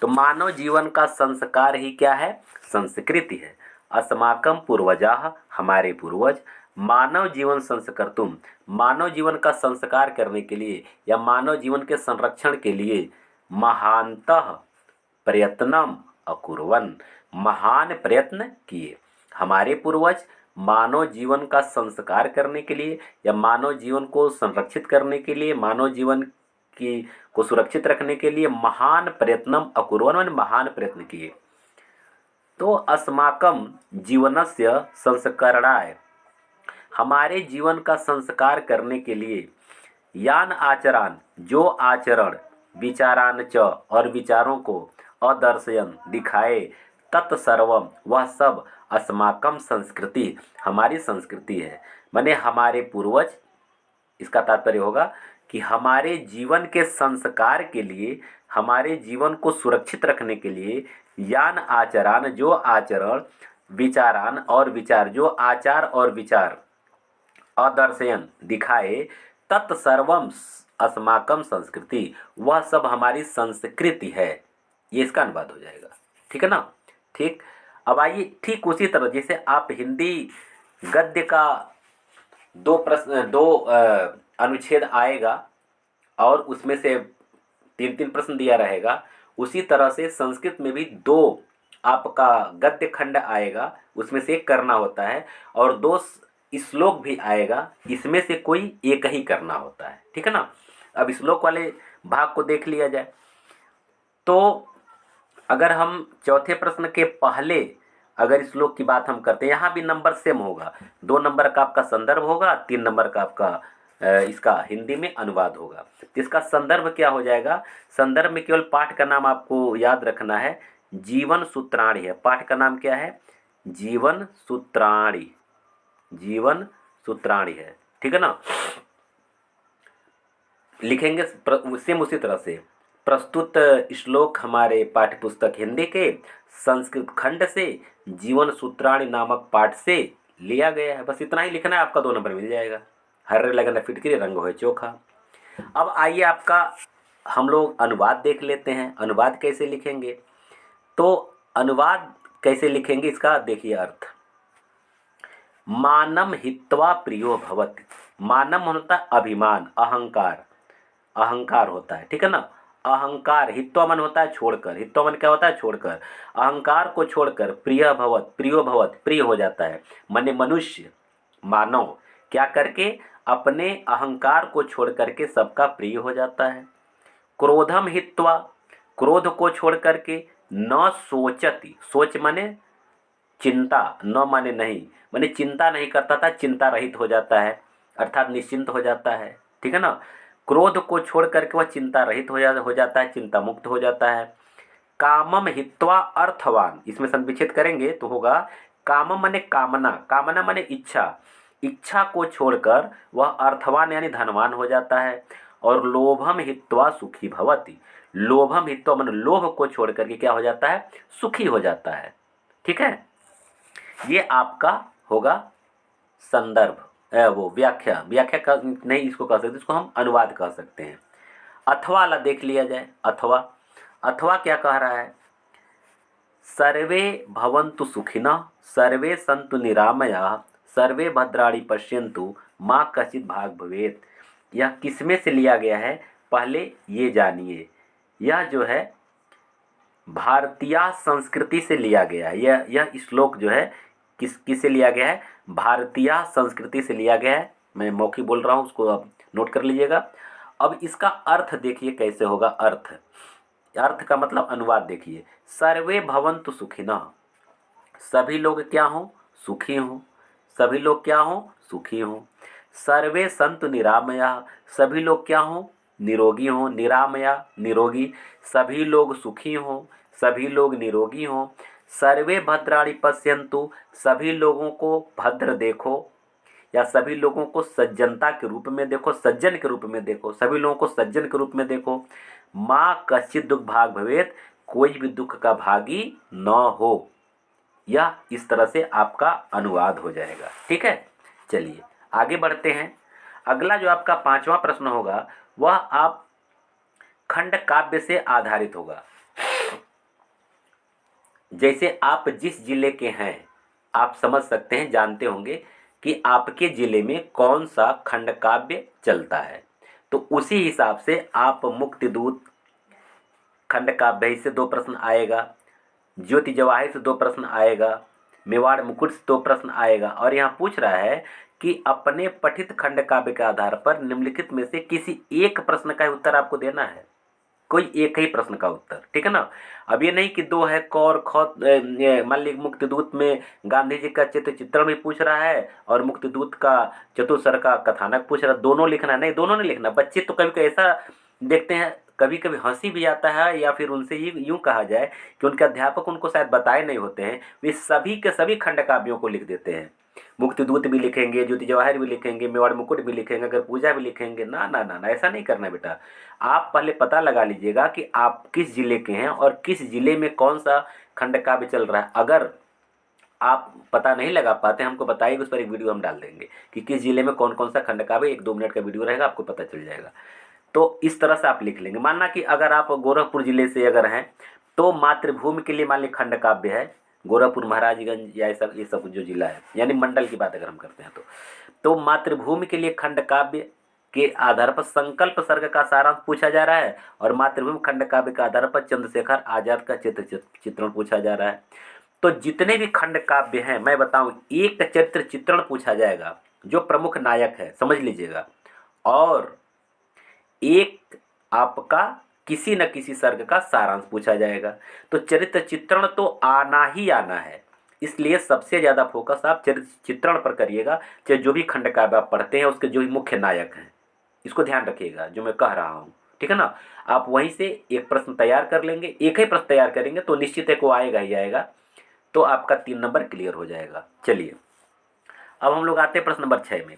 तो मानव जीवन का संस्कार ही क्या है? संस्कृति है। अस्माकम पूर्वजाः, हमारे पूर्वज, मानव जीवन संस्कर्तुम, मानव जीवन का संस्कार करने के लिए या मानव जीवन के संरक्षण के लिए महानतः प्रयत्नम अकुर्वन्, महान प्रयत्न किए। हमारे पूर्वज मानव जीवन का संस्कार करने के लिए या मानव जीवन को संरक्षित करने के लिए, मानव जीवन की को सुरक्षित रखने के लिए महान प्रयत्नम अकुर्वन् माने महान प्रयत्न किए। तो अस्माकम जीवनस्य संस्करणाय, हमारे जीवन का संस्कार करने के लिए यान आचरान, जो आचरण, विचारान च, और विचारों को, अदर्शयन, दिखाए, तत्सर्वम, वह सब, अस्माकम संस्कृति, हमारी संस्कृति है। माने हमारे पूर्वज, इसका तात्पर्य होगा कि हमारे जीवन के संस्कार के लिए, हमारे जीवन को सुरक्षित रखने के लिए यान आचरान, जो आचरण, विचारान और विचार, जो आचार और विचार, अदर्शयन, दिखाए, तत्सर्वम अस्माकम संस्कृति, वह सब हमारी संस्कृति है। ये इसका अनुवाद हो जाएगा, ठीक है ना। ठीक, अब आइए ठीक उसी तरह जैसे आप हिंदी गद्य का दो अनुच्छेद आएगा और उसमें से 3-3 प्रश्न दिया रहेगा, उसी तरह से संस्कृत में भी 2 आपका गद्य खंड आएगा, उसमें से एक करना होता है, और 2 श्लोक भी आएगा, इसमें से कोई एक ही करना होता है, ठीक है ना। अब श्लोक वाले भाग को देख लिया जाए तो अगर हम चौथे प्रश्न के पहले अगर श्लोक की बात हम करते हैं, यहाँ भी नंबर सेम होगा, 2 नंबर का आपका संदर्भ होगा, 3 नंबर का आपका इसका हिंदी में अनुवाद होगा। इसका संदर्भ क्या हो जाएगा? संदर्भ में केवल पाठ का नाम आपको याद रखना है, जीवन सूत्राणी है। पाठ का नाम क्या है? जीवन सूत्राणी, जीवन सूत्राणी है, ठीक है ना। लिखेंगे सेम उसी तरह से, प्रस्तुत श्लोक हमारे पाठ्यपुस्तक हिंदी के संस्कृत खंड से जीवन सूत्राणी नामक पाठ से लिया गया है। बस इतना ही लिखना है, आपका 2 नंबर मिल जाएगा। हर्रे लगन फिटकरी रंग होए चोखा। अब आइए आपका हम लोग अनुवाद देख लेते हैं। अनुवाद कैसे लिखेंगे? तो अनुवाद कैसे लिखेंगे इसका देखिए अर्थ। मानम हित्वा प्रियो भवति, मानम होता है अभिमान, अहंकार, अहंकार होता है, ठीक है ना। अहंकार, हित्वा मन होता है छोड़कर, हित्वा मन क्या होता है? छोड़कर, अहंकार को छोड़कर प्रिय भवत, प्रियो भवत, प्रिय हो जाता है। माने मनुष्य, मानव क्या करके? अपने अहंकार को छोड़ करके सबका प्रिय हो जाता है। क्रोधम हित्वा, क्रोध को छोड़ करके न सोचति, सोच माने चिंता, न माने नहीं, माने चिंता नहीं करता था, चिंता रहित हो जाता है, अर्थात निश्चिंत हो जाता है, ठीक है ना। क्रोध को छोड़ करके वह चिंता रहित हो जाता है, चिंता मुक्त हो जाता है। कामम हित्वा अर्थवान, इसमें संविच्छेद करेंगे तो होगा कामम माने कामना, कामना माने इच्छा, इच्छा को छोड़कर वह अर्थवान यानी धनवान हो जाता है। और लोभम हित्वा सुखी भवति, लोभम हित्वा माने लोभ को छोड़ करके क्या हो जाता है, सुखी हो जाता है। ठीक है, ये आपका होगा संदर्भ, वो व्याख्या, व्याख्या का नहीं इसको कह सकते, इसको हम अनुवाद कह सकते हैं। अथवा ला देख लिया जाए, अथवा, अथवा क्या कह रहा है, सर्वे भवन्तु सुखिनः सर्वे सन्तु निरामयाः सर्वे भद्राणि पश्यन्तु माँ कश्चित् भाग भवेत्। यह किसमें से लिया गया है, पहले ये जानिए। यह जो है भारतीय संस्कृति से लिया गया है। यह श्लोक जो है किससे लिया गया है, भारतीय संस्कृति से लिया गया है। मैं मौखिक बोल रहा हूँ, उसको आप नोट कर लीजिएगा। अब इसका अर्थ देखिए कैसे होगा। अर्थ, अर्थ का मतलब अनुवाद देखिए, सर्वे भवन्तु सुखिनः, सभी लोग क्या हों, सुखी हों, सभी लोग क्या हों, सुखी हों। सर्वे सन्तु निरामयाः, सभी लोग क्या हों, निरोगी हों, निरामया निरोगी, सभी लोग सुखी हों, सभी लोग निरोगी हों। सर्वे भद्राणि पश्यन्तु, सभी लोगों को भद्र देखो या सभी लोगों को सज्जनता के रूप में देखो, सज्जन के रूप में देखो, सभी लोगों को सज्जन के रूप में देखो। माँ कश्चित् दुख भाग भवेत्, कोई भी दुख का भागी न हो। यह इस तरह से आपका अनुवाद हो जाएगा। ठीक है, चलिए आगे बढ़ते हैं। अगला जो आपका 5वां प्रश्न होगा वह आप खंड काव्य से आधारित होगा। जैसे आप जिस जिले के हैं आप समझ सकते हैं, जानते होंगे कि आपके जिले में कौन सा खंड काव्य चलता है, तो उसी हिसाब से आप मुक्तिदूत खंड काव्य से 2 प्रश्न आएगा, ज्योति जवाहिर से 2 प्रश्न आएगा, मेवाड़ मुकुट से 2 प्रश्न आएगा। और यहाँ पूछ रहा है कि अपने पठित खंड काव्य के आधार पर निम्नलिखित में से किसी एक प्रश्न का उत्तर आपको देना है, कोई एक ही प्रश्न का उत्तर। ठीक है ना, अब ये नहीं कि 2 है क और ख, मान लीजिए मुक्तिदूत में गांधी जी का चित्र चित्रण भी पूछ रहा है और मुक्तिदूत का चतुस्सर का कथानक पूछ रहा है, दोनों लिखना है, नहीं दोनों नहीं लिखना। बच्चे तो कभी कभी ऐसा देखते हैं, कभी कभी हंसी भी आता है या फिर उनसे यूँ कहा जाए कि उनके अध्यापक उनको शायद बताए नहीं होते हैं, वे सभी के सभी खंड काव्यों को लिख देते हैं। मुक्तिदूत भी लिखेंगे, ज्योति जवाहिर भी लिखेंगे, मेवाड़ मुकुट भी लिखेंगे, अगर पूजा भी लिखेंगे। ना ना ना ना, ऐसा नहीं करना बेटा। आप पहले पता लगा लीजिएगा कि आप किस जिले के हैं और किस जिले में कौन सा खंड काव्य चल रहा है। अगर आप पता नहीं लगा पाते, हमको बताइए, उस पर एक वीडियो हम डाल देंगे कि किस जिले में कौन कौन सा खंड काव्य, 1-2 मिनट का वीडियो रहेगा, आपको पता चल जाएगा। तो इस तरह से आप लिख लेंगे। मानना कि अगर आप गोरखपुर जिले से अगर हैं तो मातृभूमि के लिए मान लीजिए खंड काव्य है गोरखपुर, महाराजगंज या ये सब जो जिला है, यानी मंडल की बात अगर हम करते हैं तो मातृभूमि के लिए खंड काव्य के आधार पर संकल्प सर्ग का सारांश पूछा जा रहा है और मातृभूमि खंड काव्य के आधार पर चंद्रशेखर आजाद का चित्रण पूछा जा रहा है। तो जितने भी खंड काव्य हैं, मैं बताऊं, एक चरित्र चित्रण पूछा जाएगा जो प्रमुख नायक है, समझ लीजिएगा, और एक आपका किसी न किसी सर्ग का सारांश पूछा जाएगा। तो चरित्र चित्रण तो आना ही आना है, इसलिए सबसे ज़्यादा फोकस आप चरित्र चित्रण पर करिएगा। चाहे जो भी खंड काव्य आप पढ़ते हैं उसके जो भी मुख्य नायक हैं, इसको ध्यान रखिएगा जो मैं कह रहा हूँ। ठीक है ना, आप वहीं से एक प्रश्न तैयार कर लेंगे, एक ही प्रश्न तैयार करेंगे तो निश्चित है को आएगा ही आएगा, तो आपका 3 नंबर क्लियर हो जाएगा। चलिए अब हम लोग आते हैं प्रश्न नंबर 6 में।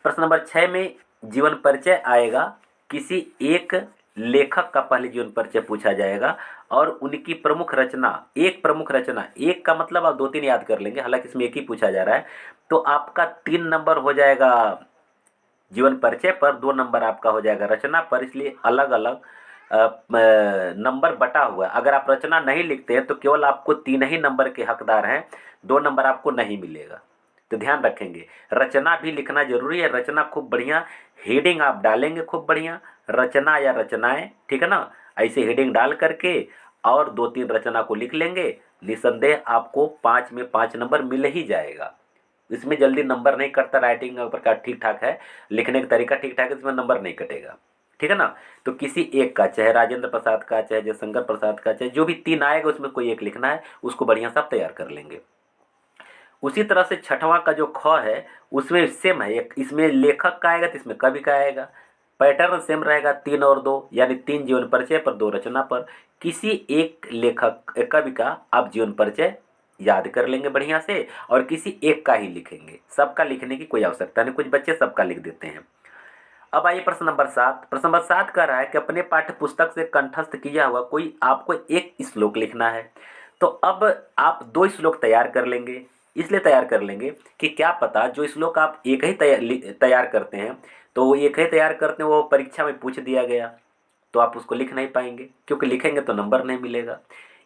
प्रश्न नंबर 6 में जीवन परिचय आएगा, किसी एक लेखक का पहले जीवन परिचय पूछा जाएगा और उनकी प्रमुख रचना, एक प्रमुख रचना, एक का मतलब आप 2-3 याद कर लेंगे, हालांकि इसमें एक ही पूछा जा रहा है, तो आपका 3 नंबर हो जाएगा जीवन परिचय पर, 2 नंबर आपका हो जाएगा रचना पर, इसलिए अलग अलग नंबर बटा हुआ है। अगर आप रचना नहीं लिखते हैं तो केवल आपको 3 ही नंबर के हकदार हैं, 2 नंबर आपको नहीं मिलेगा। तो ध्यान रखेंगे, रचना भी लिखना जरूरी है। रचना खूब बढ़िया हेडिंग आप डालेंगे, खूब बढ़िया रचना या रचनाएं, ठीक है ना, ऐसे हेडिंग डाल करके और 2-3 रचना को लिख लेंगे, निसंदेह आपको 5 में 5 नंबर मिल ही जाएगा। इसमें जल्दी नंबर नहीं कटता, राइटिंग का प्रकार ठीक ठाक है, लिखने का तरीका ठीक ठाक है, इसमें नंबर नहीं कटेगा। ठीक है ना, तो किसी एक का, चाहे राजेंद्र प्रसाद का, चाहे जयशंकर प्रसाद का, चाहे जो भी 3 आएगा उसमें कोई एक लिखना है, उसको बढ़िया सा तैयार कर लेंगे। उसी तरह से 6वां का जो ख है उसमें सेम है, इसमें लेखक का आएगा तो इसमें कवि का आएगा, पैटर्न सेम रहेगा 3 और 2, यानी 3 जीवन परिचय पर 2 रचना पर। किसी एक लेखक कवि का आप जीवन परिचय याद कर लेंगे बढ़िया से, और किसी एक का ही लिखेंगे, सबका लिखने की कोई आवश्यकता नहीं। कुछ बच्चे सबका लिख देते हैं। अब आइए प्रश्न नंबर 7। प्रश्न नंबर 7 कह रहा है कि अपने पाठ्य पुस्तक से कंठस्थ किया हुआ कोई आपको एक श्लोक लिखना है। तो अब आप 2 श्लोक तैयार कर लेंगे, इसलिए तैयार कर लेंगे कि क्या पता जो श्लोक आप एक ही तैयार करते हैं, तो वो एक ही तैयार करते हैं, वो परीक्षा में पूछ दिया गया तो आप उसको लिख नहीं पाएंगे, क्योंकि लिखेंगे तो नंबर नहीं मिलेगा।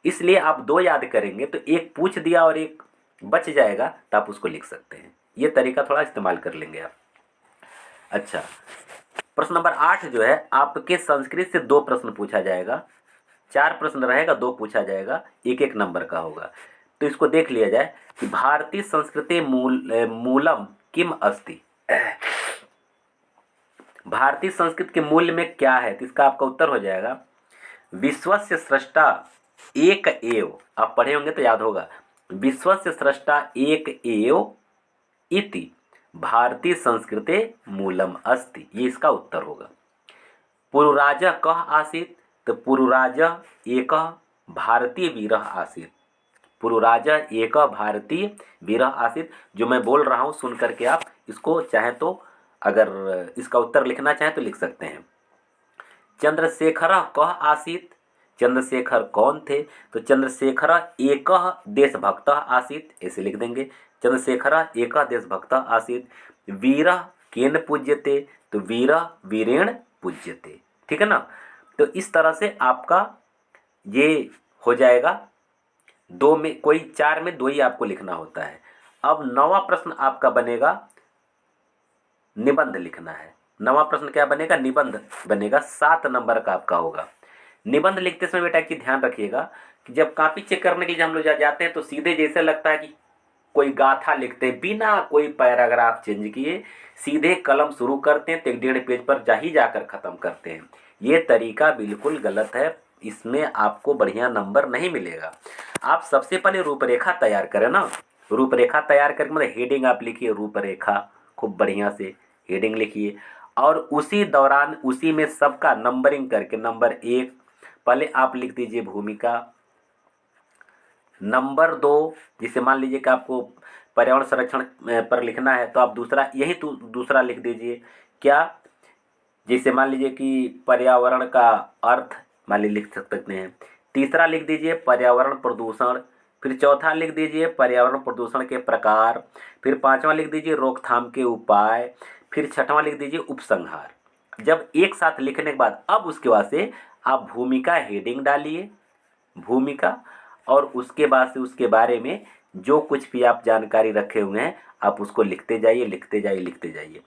इसलिए आप 2 याद करेंगे तो एक पूछ दिया और एक बच जाएगा, तो आप उसको लिख सकते हैं। ये तरीका थोड़ा इस्तेमाल कर लेंगे आप। अच्छा, प्रश्न नंबर 8 जो है, आपके संस्कृत से 2 प्रश्न पूछा जाएगा। 4 प्रश्न रहेगा, 2 पूछा जाएगा, एक एक नंबर का होगा। तो इसको देख लिया जाए कि भारतीय संस्कृति मूलम किम अस्ति। भारतीय संस्कृत के मूल में क्या है, तो इसका आपका उत्तर हो जाएगा विश्वस्य सृष्टा एक एव। आप पढ़े होंगे तो याद होगा, विश्वस्य सृष्टा एक एव इति भारतीय संस्कृते मूलम अस्ति, ये इसका उत्तर होगा। पुरुराज कह आसीत, तो पुरुराज एक भारतीय वीर आसीत। पुरुराज एक भारतीय वीर आसीत। जो मैं बोल रहा हूँ सुन करके आप इसको चाहे तो, अगर इसका उत्तर लिखना चाहें तो लिख सकते हैं। चंद्रशेखर कह आसीत, चंद्रशेखर कौन थे, तो चंद्रशेखर एक देशभक्त आसीत, ऐसे लिख देंगे। चंद्रशेखर एक देशभक्त आसीत। वीर केन पूज्यते, तो वीर वीरेण पूज्यते। ठीक है ना। तो इस तरह से आपका ये हो जाएगा। 2 में कोई 4 में 2 ही आपको लिखना होता है। अब 9वां प्रश्न आपका बनेगा, निबंध लिखना है। 9वां प्रश्न क्या बनेगा, निबंध बनेगा। 7 नंबर का आपका होगा। निबंध लिखते समय बेटा की ध्यान रखिएगा कि जब कॉपी चेक करने के लिए हम लोग जाते हैं तो सीधे जैसे लगता है कि कोई गाथा लिखते हैं, बिना कोई पैराग्राफ चेंज किए सीधे कलम शुरू करते हैं तो 1.5 पेज पर ही जाकर ख़त्म करते हैं। ये तरीका बिल्कुल गलत है, इसमें आपको बढ़िया नंबर नहीं मिलेगा। आप सबसे पहले रूपरेखा तैयार करें ना। रूपरेखा तैयार करके मतलब हेडिंग आप लिखिए, रूपरेखा खूब बढ़िया से हेडिंग लिखिए, और उसी दौरान उसी में सबका नंबरिंग करके नंबर 1 पहले आप लिख दीजिए भूमिका। नंबर 2 जिसे मान लीजिए कि आपको पर्यावरण संरक्षण पर लिखना है तो आप दूसरा यही दूसरा लिख दीजिए। क्या, जैसे मान लीजिए कि पर्यावरण का अर्थ मान लीजिए लिख सकते हैं। तीसरा लिख दीजिए पर्यावरण प्रदूषण। फिर चौथा लिख दीजिए पर्यावरण प्रदूषण के प्रकार। फिर 5वां लिख दीजिए रोकथाम के उपाय। फिर 6वां लिख दीजिए उपसंहार। जब एक साथ लिखने के बाद अब उसके बाद से आप भूमिका हेडिंग डालिए, भूमिका, और उसके बाद से उसके बारे में जो कुछ भी आप जानकारी रखे हुए हैं आप उसको लिखते जाइए, लिखते जाइए, लिखते जाइए।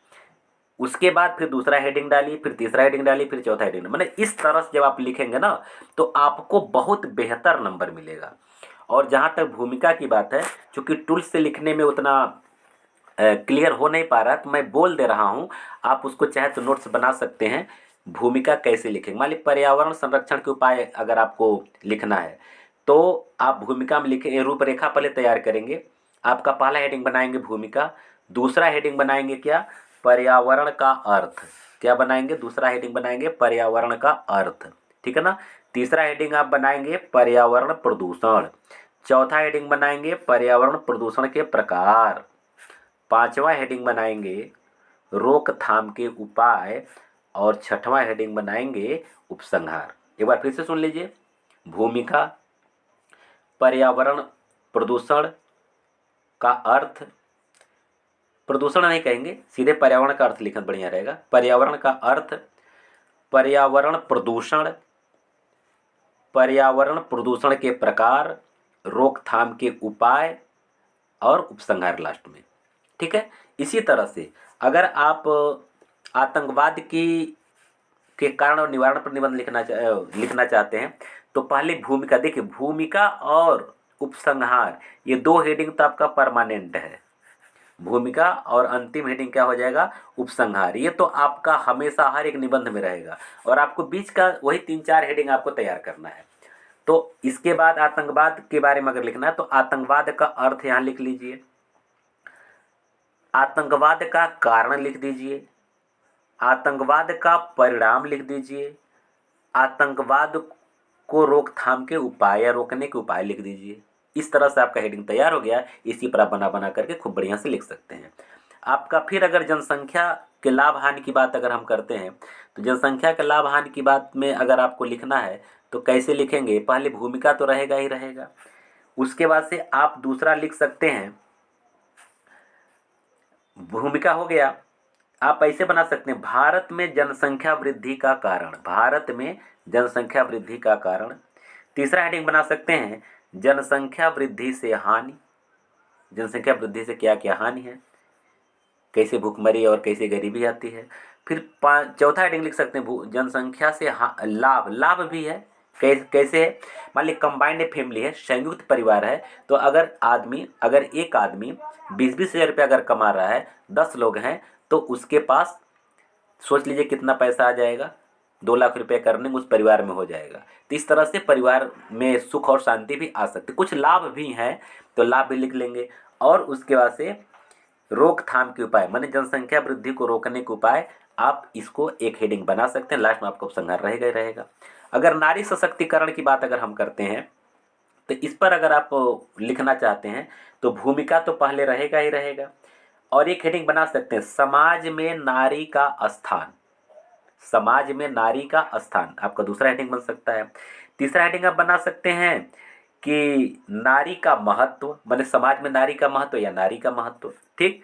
उसके बाद फिर दूसरा हेडिंग डालिए, फिर तीसरा हेडिंग डालिए, फिर चौथा हेडिंग। मतलब इस तरह से जब आप लिखेंगे ना तो आपको बहुत बेहतर नंबर मिलेगा। और जहाँ तक भूमिका की बात है, चूँकि टूल्स से लिखने में उतना क्लियर हो नहीं पा रहा है तो मैं बोल दे रहा हूँ, आप उसको चाहे तो नोट्स बना सकते हैं। भूमिका कैसे लिखेंगे, मान लीजिए पर्यावरण संरक्षण के उपाय अगर आपको लिखना है तो आप भूमिका में लिखे, रूपरेखा पहले तैयार करेंगे। आपका पहला हेडिंग बनाएंगे भूमिका, दूसरा हेडिंग बनाएंगे क्या, पर्यावरण का अर्थ। क्या बनाएंगे, दूसरा हेडिंग बनाएंगे पर्यावरण का अर्थ। ठीक है ना। तीसरा हेडिंग आप बनाएंगे पर्यावरण प्रदूषण। चौथा हेडिंग बनाएंगे पर्यावरण प्रदूषण के प्रकार। 5वां हेडिंग बनाएंगे रोकथाम के उपाय। और 6वां हेडिंग बनाएंगे उपसंहार। एक बार फिर से सुन लीजिए, भूमिका, पर्यावरण प्रदूषण का अर्थ, प्रदूषण नहीं कहेंगे, सीधे पर्यावरण का अर्थ लिखना बढ़िया रहेगा। पर्यावरण का अर्थ, पर्यावरण प्रदूषण, पर्यावरण प्रदूषण के प्रकार, रोकथाम के उपाय और उपसंहार लास्ट में। ठीक है। इसी तरह से अगर आप आतंकवाद के कारण और निवारण पर निबंध लिखना चाहते हैं तो पहले भूमिका देखिए, भूमिका और उपसंहार ये 2 हेडिंग तो आपका परमानेंट है। भूमिका और अंतिम हेडिंग क्या हो जाएगा, उपसंहार। ये तो आपका हमेशा हर एक निबंध में रहेगा, और आपको बीच का वही 3-4 हेडिंग आपको तैयार करना है। तो इसके बाद आतंकवाद के बारे में अगर लिखना है तो आतंकवाद का अर्थ यहाँ लिख लीजिए, आतंकवाद का कारण लिख दीजिए, आतंकवाद का परिणाम लिख दीजिए, आतंकवाद को रोकथाम के उपाय या रोकने के उपाय लिख दीजिए। इस तरह से आपका हेडिंग तैयार हो गया। इसी पर आप बना बना करके खूब बढ़िया से लिख सकते हैं आपका। फिर अगर जनसंख्या के लाभ हानि की बात अगर हम करते हैं, तो जनसंख्या के लाभ हानि की बात में अगर आपको लिखना है तो कैसे लिखेंगे? पहले भूमिका तो रहेगा ही रहेगा, उसके बाद से आप दूसरा लिख सकते हैं, भूमिका हो गया, आप ऐसे बना सकते हैं भारत में जनसंख्या वृद्धि का कारण, भारत में जनसंख्या वृद्धि का कारण। तीसरा हेडिंग बना सकते हैं जनसंख्या वृद्धि से हानि, जनसंख्या वृद्धि से क्या क्या हानि है, कैसे भूखमरी और कैसे गरीबी आती है। फिर चौथा हेडिंग लिख सकते हैं जनसंख्या से लाभ, लाभ भी है, कैसे है? मान ली कंबाइंड फैमिली है, संयुक्त परिवार है, तो अगर एक आदमी 20-20 हज़ार रुपये अगर कमा रहा है, 10 लोग हैं, तो उसके पास सोच लीजिए कितना पैसा आ जाएगा, 2 लाख रुपये करने में उस परिवार में हो जाएगा। तो इस तरह से परिवार में सुख और शांति भी आ सकती है। कुछ लाभ भी हैं तो लाभ भी लिख लेंगे। और उसके बाद से रोकथाम के उपाय, माने जनसंख्या वृद्धि को रोकने के उपाय, आप इसको एक हेडिंग बना सकते हैं। लास्ट में आपका उपसंहार रहेगा ही रहेगा। अगर नारी सशक्तिकरण की बात अगर हम करते हैं, तो इस पर अगर आप लिखना चाहते हैं तो भूमिका तो पहले रहेगा ही रहेगा। और एक हेडिंग बना सकते हैं समाज में नारी का स्थान, समाज में नारी का स्थान, आपका दूसरा हेडिंग बन सकता है। तीसरा हेडिंग आप बना सकते हैं कि नारी का महत्व, माने समाज में नारी का महत्व या नारी का महत्व, ठीक।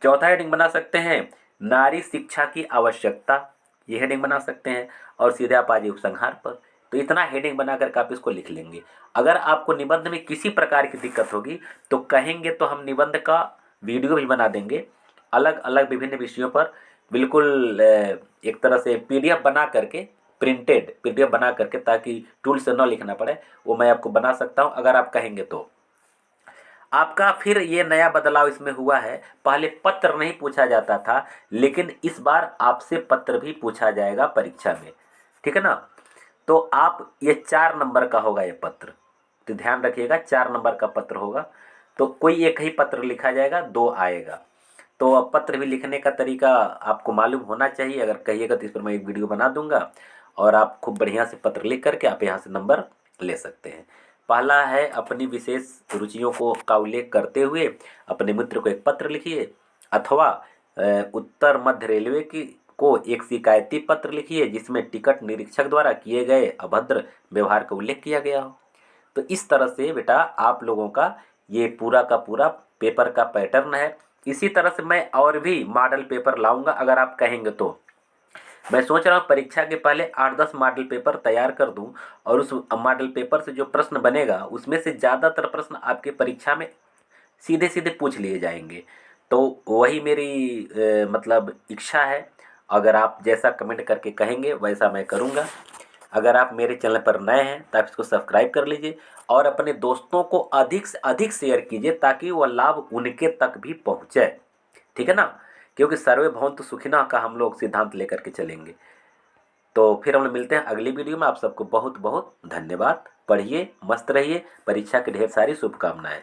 चौथा हेडिंग बना सकते हैं नारी शिक्षा की आवश्यकता, ये हेडिंग बना सकते हैं। और सीधे आप आ जाइए उपसंहार पर। तो इतना हेडिंग बना करके आप इसको लिख लेंगे। अगर आपको निबंध में किसी प्रकार की दिक्कत होगी तो कहेंगे तो हम निबंध का वीडियो भी बना देंगे, अलग अलग विभिन्न विषयों पर, बिल्कुल एक तरह से पीडीएफ बना करके, प्रिंटेड पीडीएफ बना करके, ताकि टूल से न लिखना पड़े, वो मैं आपको बना सकता हूँ अगर आप कहेंगे तो। आपका फिर ये नया बदलाव इसमें हुआ है, पहले पत्र नहीं पूछा जाता था, लेकिन इस बार आपसे पत्र भी पूछा जाएगा परीक्षा में, ठीक है ना। तो आप ये 4 नंबर का होगा ये पत्र, तो ध्यान रखिएगा 4 नंबर का पत्र होगा। तो कोई एक ही पत्र लिखा जाएगा, 2 आएगा। तो अब पत्र भी लिखने का तरीका आपको मालूम होना चाहिए। अगर कहिएगा तो इस पर मैं एक वीडियो बना दूंगा और आप खूब बढ़िया से पत्र लिख करके आप यहाँ से नंबर ले सकते हैं। पहला है अपनी विशेष रुचियों का उल्लेख करते हुए अपने मित्र को एक पत्र लिखिए, अथवा उत्तर मध्य रेलवे को एक शिकायती पत्र लिखिए जिसमें टिकट निरीक्षक द्वारा किए गए अभद्र व्यवहार का उल्लेख किया गया हो। तो इस तरह से बेटा आप लोगों का ये पूरा का पूरा पेपर का पैटर्न है। इसी तरह से मैं और भी मॉडल पेपर लाऊंगा अगर आप कहेंगे तो। मैं सोच रहा हूँ परीक्षा के पहले 8-10 मॉडल पेपर तैयार कर दूं, और उस मॉडल पेपर से जो प्रश्न बनेगा उसमें से ज़्यादातर प्रश्न आपके परीक्षा में सीधे सीधे पूछ लिए जाएंगे। तो वही मेरी मतलब इच्छा है। अगर आप जैसा कमेंट करके कहेंगे वैसा मैं करूँगा। अगर आप मेरे चैनल पर नए हैं तो आप इसको सब्सक्राइब कर लीजिए और अपने दोस्तों को अधिक से अधिक शेयर कीजिए ताकि वह लाभ उनके तक भी पहुँचे, ठीक है ना। क्योंकि सर्वे भवन्तु सुखिनः का हम लोग सिद्धांत लेकर के चलेंगे। तो फिर हम लोग मिलते हैं अगली वीडियो में। आप सबको बहुत बहुत धन्यवाद। पढ़िए, मस्त रहिए, परीक्षा की ढेर सारी शुभकामनाएं।